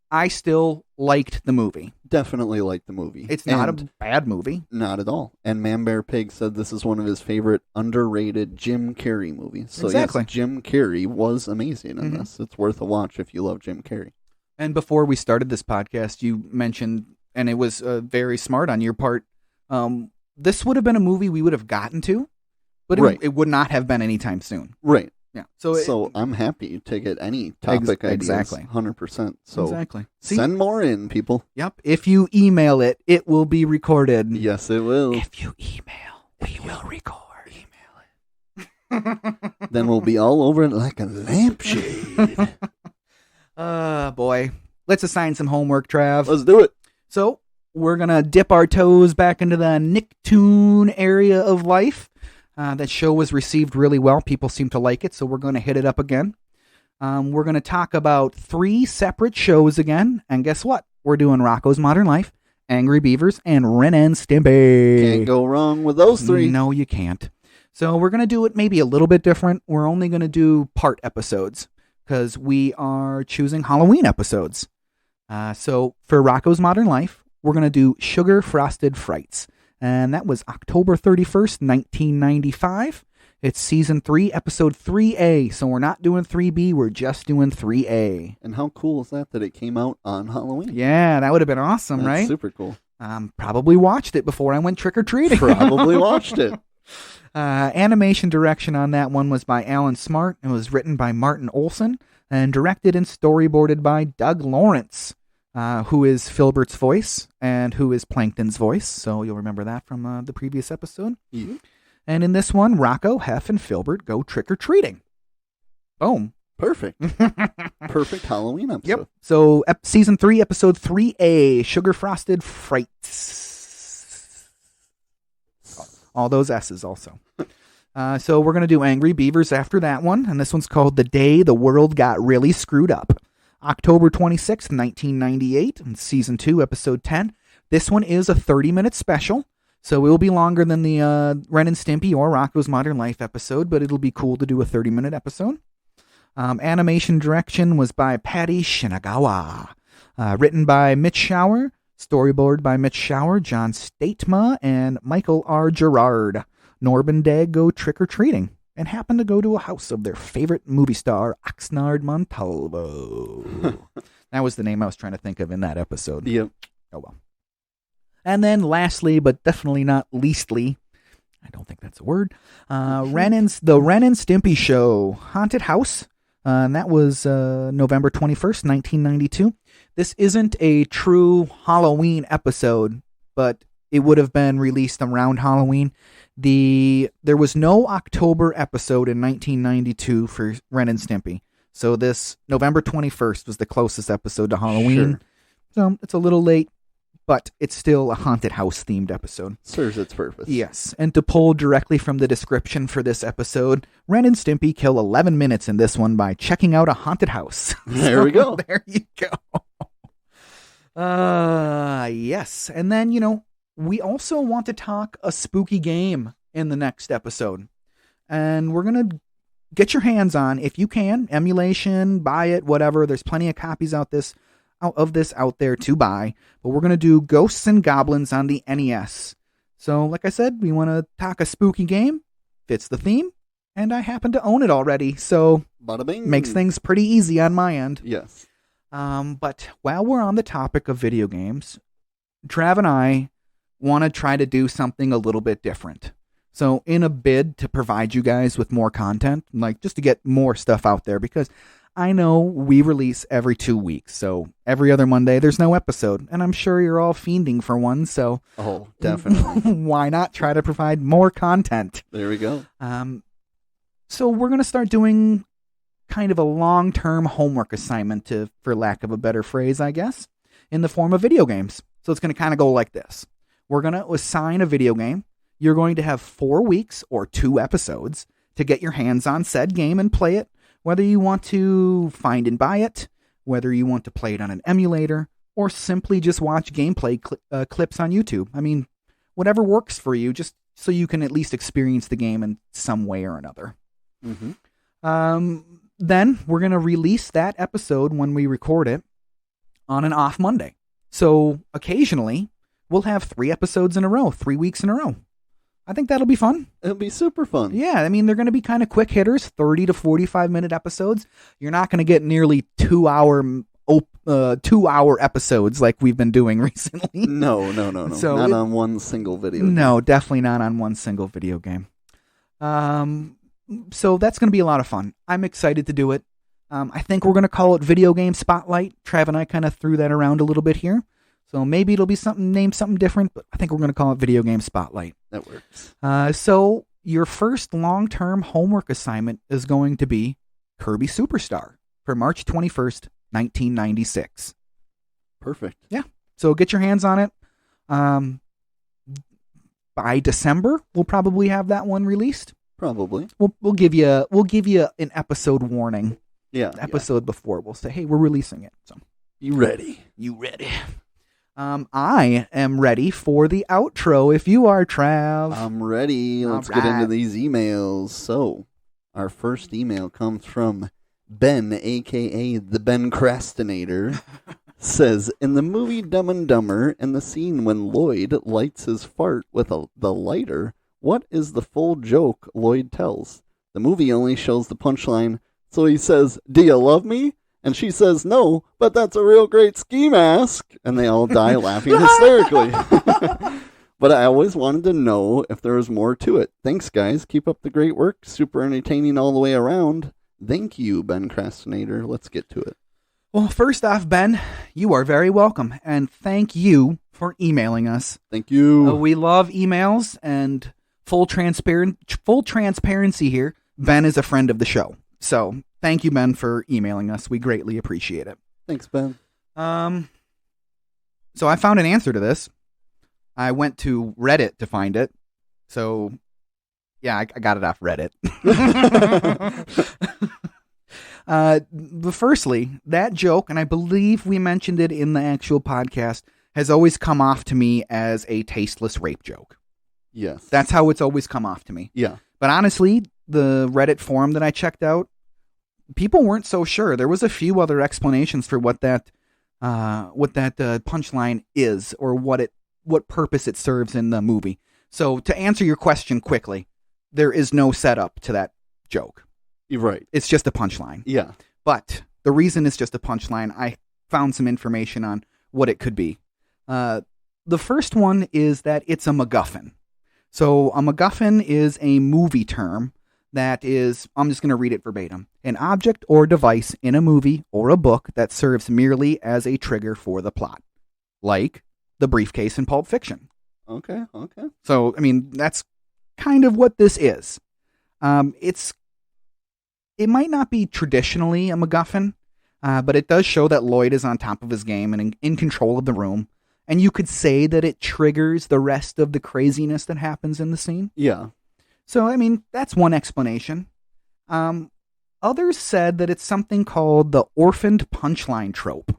I still liked the movie. Definitely liked the movie. It's not a bad movie. Not at all. And Man Bear Pig said this is one of his favorite underrated Jim Carrey movies. So exactly. Yes, Jim Carrey was amazing in this. It's worth a watch if you love Jim Carrey. And before we started this podcast, you mentioned, and it was very smart on your part, this would have been a movie we would have gotten to, but it would not have been anytime soon. Right. Yeah. So I'm happy to get any topic ideas. Exactly. 100%. So exactly. send more in, people. Yep. If you email it, it will be recorded. Yes, it will. If you email, we will record. Then we'll be all over it like a lampshade. Boy. Let's assign some homework, Trav. Let's do it. So, we're going to dip our toes back into the Nicktoon area of life. That show was received really well. People seem to like it, so we're going to hit it up again. We're going to talk about 3 separate shows again. And guess what? We're doing Rocko's Modern Life, Angry Beavers, and Ren and Stimpy. Can't go wrong with those 3. No, you can't. So we're going to do it maybe a little bit different. We're only going to do part episodes because we are choosing Halloween episodes. So for Rocko's Modern Life, we're going to do Sugar Frosted Frights. And that was October 31st, 1995. It's Season 3, Episode 3A. So we're not doing 3B, we're just doing 3A. And how cool is that it came out on Halloween? Yeah, that would have been awesome, That's right? Super cool. Probably watched it before I went trick-or-treating. Probably watched it. Animation direction on that one was by Alan Smart. It was written by Martin Olson and directed and storyboarded by Doug Lawrence, who is Filbert's voice and who is Plankton's voice. So you'll remember that from the previous episode. Yeah. And in this one, Rocko, Hef, and Filbert go trick-or-treating. Boom. Perfect. Perfect Halloween episode. Yep. So Season 3, Episode 3A, Sugar Frosted Frights. All those S's also. So we're going to do Angry Beavers after that one. And this one's called The Day the World Got Really Screwed Up. October 26th, 1998. And Season 2, Episode 10. This one is a 30-minute special. So it will be longer than the Ren and Stimpy or Rocko's Modern Life episode. But it'll be cool to do a 30-minute episode. Animation direction was by Patty Shinagawa. Written by Mitch Schauer. Storyboard by Mitch Schauer, John Statema, and Michael R. Gerard. Norb and Dag go trick-or-treating and happen to go to a house of their favorite movie star, Oxnard Montalvo. That was the name I was trying to think of in that episode. Yep. Oh, well. And then lastly, but definitely not leastly, I don't think that's a word, the Ren and Stimpy Show, Haunted House. And that was November 21st, 1992. This isn't a true Halloween episode, but it would have been released around Halloween. There was no October episode in 1992 for Ren and Stimpy. So this November 21st was the closest episode to Halloween. Sure. So it's a little late, but it's still a haunted house themed episode. Serves its purpose. Yes, and to pull directly from the description for this episode, Ren and Stimpy kill 11 minutes in this one by checking out a haunted house. There we go. There you go. Yes, and then, we also want to talk a spooky game in the next episode. And we're going to get your hands on, if you can, emulation, buy it, whatever. There's plenty of copies of this out there to buy. But we're going to do Ghosts and Goblins on the NES. So, like I said, we want to talk a spooky game. Fits the theme. And I happen to own it already. So, bada bing. Makes things pretty easy on my end. Yes. But while we're on the topic of video games, Trav and I want to try to do something a little bit different. So in a bid to provide you guys with more content, like just to get more stuff out there, because I know we release every 2 weeks. So every other Monday, there's no episode. And I'm sure you're all fiending for one. So definitely. Why not try to provide more content? There we go. So we're going to start doing kind of a long-term homework assignment, for lack of a better phrase, I guess, in the form of video games. So it's going to kind of go like this. We're going to assign a video game. You're going to have 4 weeks or 2 episodes to get your hands on said game and play it, whether you want to find and buy it, whether you want to play it on an emulator, or simply just watch gameplay clips on YouTube. I mean, whatever works for you, just so you can at least experience the game in some way or another. Mm-hmm. Then we're going to release that episode when we record it on an off Monday. So occasionally we'll have 3 episodes in a row, 3 weeks in a row. I think that'll be fun. It'll be super fun. Yeah, I mean, they're going to be kind of quick hitters, 30 to 45-minute episodes. You're not going to get nearly 2-hour episodes like we've been doing recently. No. So not on one single video game. No, definitely not on one single video game. So that's going to be a lot of fun. I'm excited to do it. I think we're going to call it Video Game Spotlight. Trav and I kind of threw that around a little bit here. So maybe it'll be named something different, but I think we're going to call it Video Game Spotlight. That works. So your first long-term homework assignment is going to be Kirby Superstar for March 21st, 1996. Perfect. Yeah. So get your hands on it. By December, we'll probably have that one released. Probably. We'll give you an episode warning. Yeah. Episode before we'll say, hey, we're releasing it. So you ready? I am ready for the outro. If you are, Trav, I'm ready. Let's get into these emails. So, our first email comes from Ben, aka the Bencrastinator. Says, in the movie Dumb and Dumber, in the scene when Lloyd lights his fart with the lighter, what is the full joke Lloyd tells? The movie only shows the punchline, so he says, "Do you love me?" And she says, "No, but that's a real great ski mask." And they all die laughing hysterically. But I always wanted to know if there was more to it. Thanks, guys. Keep up the great work. Super entertaining all the way around. Thank you, Bencrastinator. Let's get to it. Well, first off, Ben, you are very welcome, and thank you for emailing us. Thank you. We love emails, and full transparency here. Ben is a friend of the show, so thank you, Ben, for emailing us. We greatly appreciate it. Thanks, Ben. So I found an answer to this. I went to Reddit to find it. So, yeah, I got it off Reddit. Firstly, that joke, and I believe we mentioned it in the actual podcast, has always come off to me as a tasteless rape joke. Yes. That's how it's always come off to me. Yeah. But honestly, the Reddit forum that I checked out, people weren't so sure. There was a few other explanations for what that punchline is, or what purpose it serves in the movie. So to answer your question quickly, there is no setup to that joke. You're right. It's just a punchline. Yeah. But the reason it's just a punchline, I found some information on what it could be. The first one is that it's a MacGuffin. So a MacGuffin is a movie term that is, I'm just going to read it verbatim, an object or device in a movie or a book that serves merely as a trigger for the plot, like the briefcase in Pulp Fiction. Okay. So, I mean, that's kind of what this is. It might not be traditionally a MacGuffin, but it does show that Lloyd is on top of his game and in control of the room. And you could say that it triggers the rest of the craziness that happens in the scene. Yeah. So, I mean, that's one explanation. Others said that it's something called the orphaned punchline trope,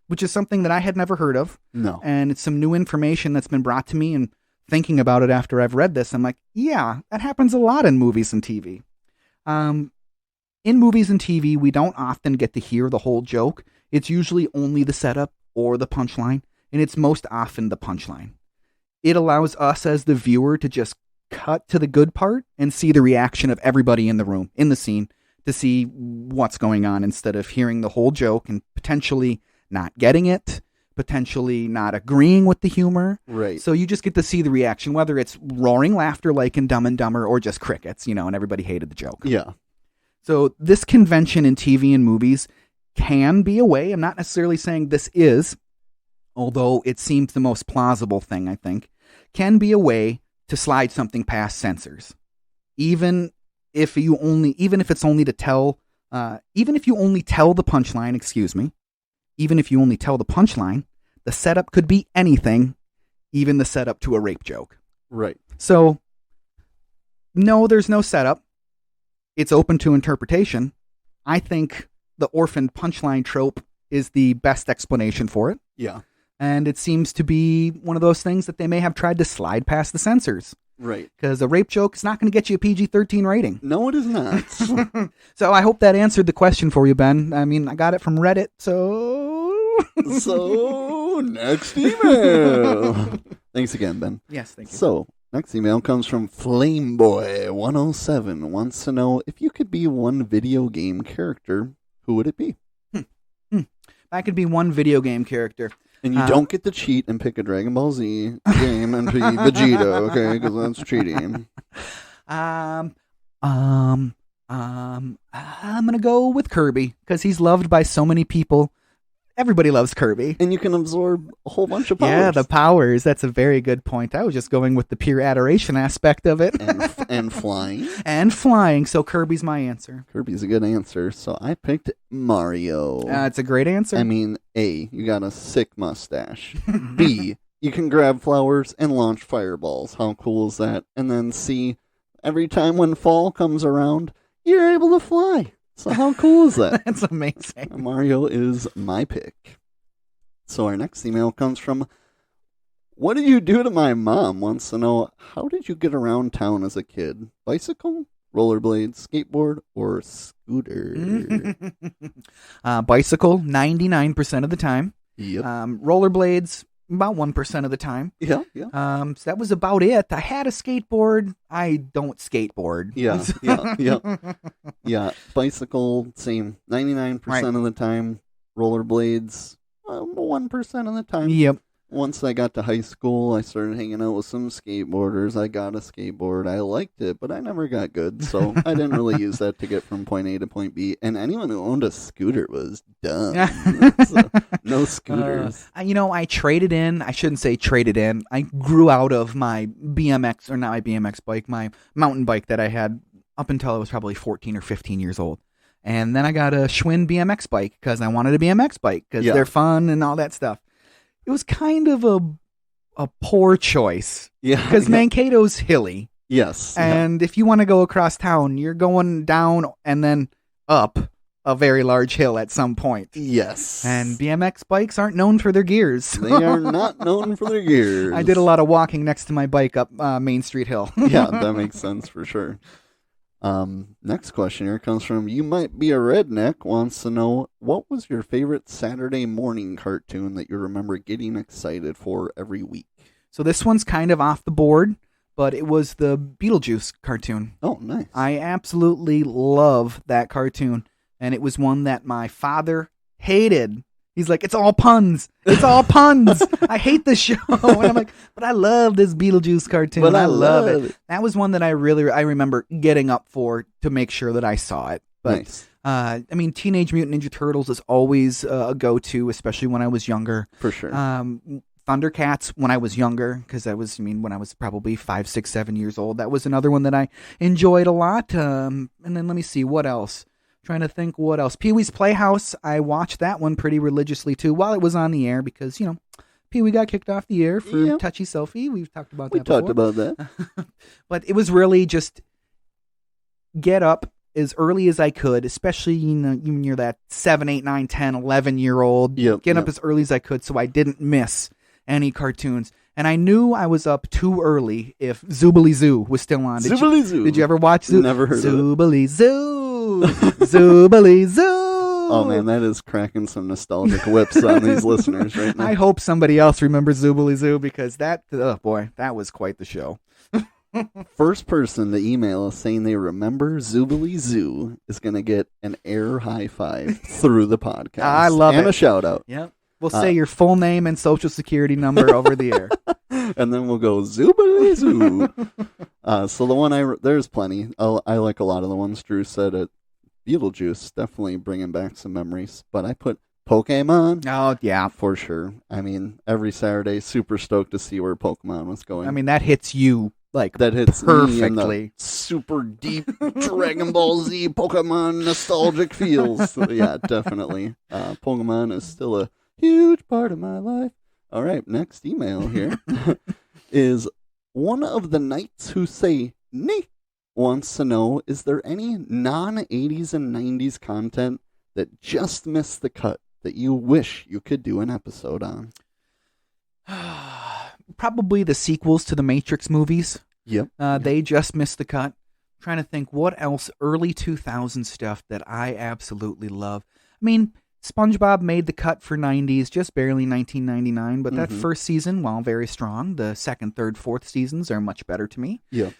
which is something that I had never heard of. No. And it's some new information that's been brought to me, and thinking about it after I've read this, I'm like, yeah, that happens a lot in movies and TV. In movies and TV, we don't often get to hear the whole joke. It's usually only the setup or the punchline, and it's most often the punchline. It allows us as the viewer to just cut to the good part and see the reaction of everybody in the room, in the scene, to see what's going on instead of hearing the whole joke and potentially not getting it, potentially not agreeing with the humor. Right. So you just get to see the reaction, whether it's roaring laughter like in Dumb and Dumber or just crickets, and everybody hated the joke. Yeah. So this convention in TV and movies can be a way, I'm not necessarily saying this is, although it seems the most plausible thing, I think, can be a way to slide something past censors. Even if it's only the punchline, the setup could be anything, even the setup to a rape joke. Right. So, no, there's no setup. It's open to interpretation. I think the orphaned punchline trope is the best explanation for it. Yeah. And it seems to be one of those things that they may have tried to slide past the censors. Right. Because a rape joke is not going to get you a PG-13 rating. No, it is not. So I hope that answered the question for you, Ben. I mean, I got it from Reddit, so... So, next email. Thanks again, Ben. Yes, thank you. So, next email comes from Flameboy107. Wants to know, if you could be one video game character, who would it be? I could be one video game character. And you don't get to cheat and pick a Dragon Ball Z game and be Vegeta, okay? Because that's cheating. I'm gonna go with Kirby because he's loved by so many people. Everybody loves Kirby. And you can absorb a whole bunch of powers. Yeah, the powers. That's a very good point. I was just going with the pure adoration aspect of it. And flying. And flying, so Kirby's my answer. Kirby's a good answer, so I picked Mario. It's a great answer. I mean, A, you got a sick mustache. B, you can grab flowers and launch fireballs. How cool is that? And then C, every time when fall comes around, you're able to fly. So how cool is that? That's amazing. Mario is my pick. So our next email comes from, what did you do to my mom? Wants to know, how did you get around town as a kid? Bicycle, rollerblade, skateboard, or scooter? Bicycle, 99% of the time. Yep. Rollerblades, about 1% of the time. Yeah. So that was about it. I had a skateboard. I don't skateboard. Yeah. Bicycle, same. 99% of the time. Rollerblades, 1% of the time. Yep. Once I got to high school, I started hanging out with some skateboarders. I got a skateboard. I liked it, but I never got good, so I didn't really use that to get from point A to point B. And anyone who owned a scooter was dumb. So, no scooters. I traded in. I shouldn't say traded in. I grew out of my BMX, or not my BMX bike, my mountain bike that I had up until I was probably 14 or 15 years old. And then I got a Schwinn BMX bike because I wanted a BMX bike because they're fun and all that stuff. It was kind of a poor choice. Yeah. Because Mankato's hilly. Yes. And if you want to go across town, you're going down and then up a very large hill at some point. Yes. And BMX bikes aren't known for their gears. They are not known for their gears. I did a lot of walking next to my bike up Main Street Hill. Yeah, that makes sense for sure. Next question here comes from You Might Be a Redneck, wants to know, what was your favorite Saturday morning cartoon that you remember getting excited for every week? So this one's kind of off the board, but it was the Beetlejuice cartoon. Oh, nice. I absolutely love that cartoon, and it was one that my father hated. He's like, it's all puns. It's all puns. I hate this show. And I'm like, but I love this Beetlejuice cartoon. But I love it. That was one that I remember getting up for to make sure that I saw it. But, nice. Teenage Mutant Ninja Turtles is always a go-to, especially when I was younger. For sure. Thundercats when I was younger, because when I was probably 5, 6, 7 years old. That was another one that I enjoyed a lot. And then let me see, what else? Trying to think what else. Pee-wee's Playhouse, I watched that one pretty religiously too while it was on the air because, Pee-wee got kicked off the air for Touchy Selfie. We've talked about that before. We talked about that. But it was really just get up as early as I could, especially when you're that 7, 8, 9, 10, 11-year-old. Get up as early as I could so I didn't miss any cartoons. And I knew I was up too early if Zoobilee Zoo was still on. Did you ever watch Zoo? Never heard of it. Zoobilee Zoo. Zoobilee Zoo. Oh man, that is cracking some nostalgic whips on these listeners right now. I hope somebody else remembers Zoobilee Zoo because that was quite the show. First person to email us saying they remember Zoobilee Zoo is going to get an air high five through the podcast. I love it. And a shout out. Yep. We'll say your full name and social security number over the air. And then we'll go Zoobilee Zoo. So the one there's plenty. I like a lot of the ones Drew said at Beetlejuice, definitely bringing back some memories. But I put Pokemon. Oh, yeah. For sure. Every Saturday, super stoked to see where Pokemon was going. That hits you that hits perfectly. Me in the super deep Dragon Ball Z Pokemon nostalgic feels. So, yeah, definitely. Pokemon is still a huge part of my life. All right, next email here is one of the knights who say "nee" wants to know, is there any non-80s and 90s content that just missed the cut that you wish you could do an episode on? Probably the sequels to the Matrix movies. Yep. They just missed the cut. I'm trying to think what else early 2000 stuff that I absolutely love. SpongeBob made the cut for 90s, just barely 1999, but that first season, while very strong, the second, third, fourth seasons are much better to me. Yeah.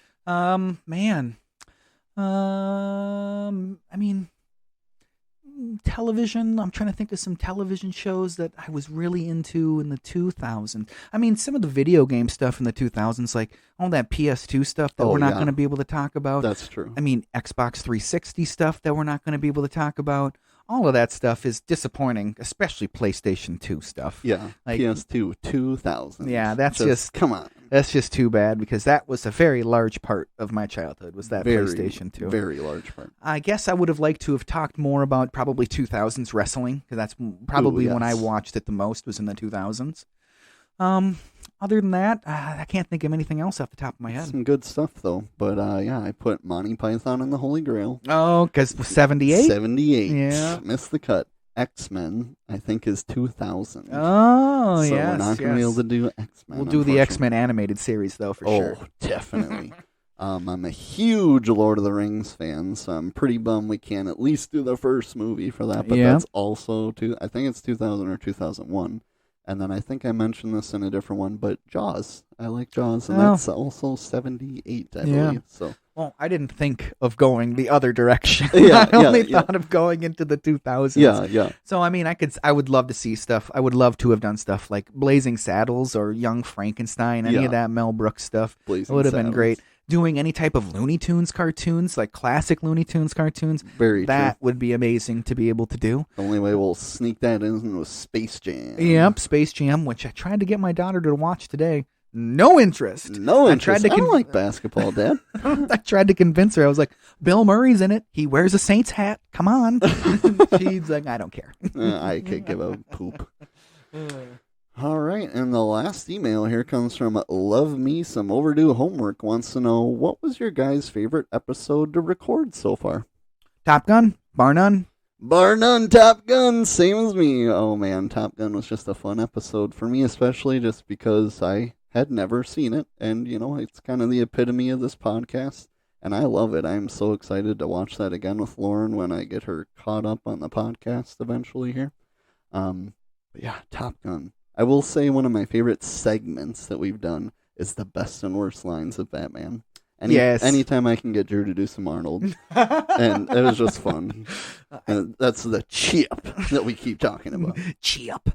television. I'm trying to think of some television shows that I was really into in the 2000s. I mean, some of the video game stuff in the 2000s, like all that PS2 stuff that we're not going to be able to talk about. That's true. I mean, Xbox 360 stuff that we're not going to be able to talk about. All of that stuff is disappointing, especially PlayStation 2 stuff. Yeah, like, PS2 2000. Yeah, that's just come on. That's just too bad because that was a very large part of my childhood, was that PlayStation 2. Very large part. I guess I would have liked to have talked more about probably 2000s wrestling, because that's probably when I watched it the most, was in the 2000s. Other than that, I can't think of anything else off the top of my head. Some good stuff, though. But, I put Monty Python and the Holy Grail. Oh, because 78? 78. Yeah. Missed the cut. X-Men, I think, is 2000. Oh, so yes. So we're not going to be able to do X-Men. We'll do the X-Men animated series, though, for sure. Oh, definitely. I'm a huge Lord of the Rings fan, so I'm pretty bummed we can't at least do the first movie for that. But that's also, I think it's 2000 or 2001. And then I think I mentioned this in a different one, but Jaws. I like Jaws, and that's also 78, I believe. So. Well, I didn't think of going the other direction. I only thought of going into the 2000s. Yeah. So, I mean, I would love to see stuff. I would love to have done stuff like Blazing Saddles or Young Frankenstein, any of that Mel Brooks stuff. It would have been great. Doing any type of Looney Tunes cartoons, like classic Looney Tunes cartoons, that would be amazing to be able to do. The only way we'll sneak that in was Space Jam. Yep, Space Jam, which I tried to get my daughter to watch today. No interest. I don't like basketball, Dad. I tried to convince her. I was like, Bill Murray's in it. He wears a Saints hat. Come on. She's like, I don't care. I could give a poop. All right, and the last email here comes from Love Me Some Overdue Homework. Wants to know, what was your guys' favorite episode to record so far? Top Gun, bar none. Bar none, Top Gun, same as me. Oh man, Top Gun was just a fun episode for me, especially just because I had never seen it, and it's kind of the epitome of this podcast, and I love it. I'm so excited to watch that again with Lauren when I get her caught up on the podcast eventually here. But yeah, Top Gun. I will say one of my favorite segments that we've done is the best and worst lines of Batman. Anytime I can get Drew to do some Arnold. And it was just fun. And that's the chip that we keep talking about. Chip.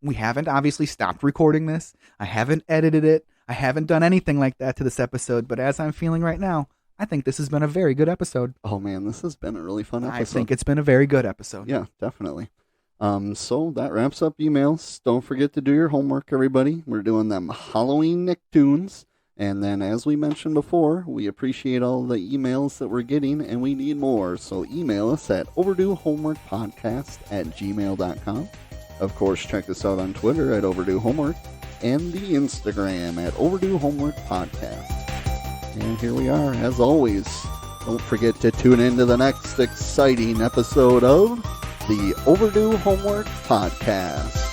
We haven't obviously stopped recording this. I haven't edited it. I haven't done anything like that to this episode. But as I'm feeling right now, I think this has been a very good episode. Oh man, this has been a really fun episode. I think it's been a very good episode. Yeah, definitely. So that wraps up emails. Don't forget to do your homework, everybody. We're doing them Halloween Nicktoons. And then, as we mentioned before, we appreciate all the emails that we're getting, and we need more. So email us at overduehomeworkpodcast@gmail.com. Of course, check us out on Twitter at Overdue Homework, and the Instagram at Overdue Homework Podcast. And here we are, as always. Don't forget to tune in to the next exciting episode of the Overdue Homework Podcast.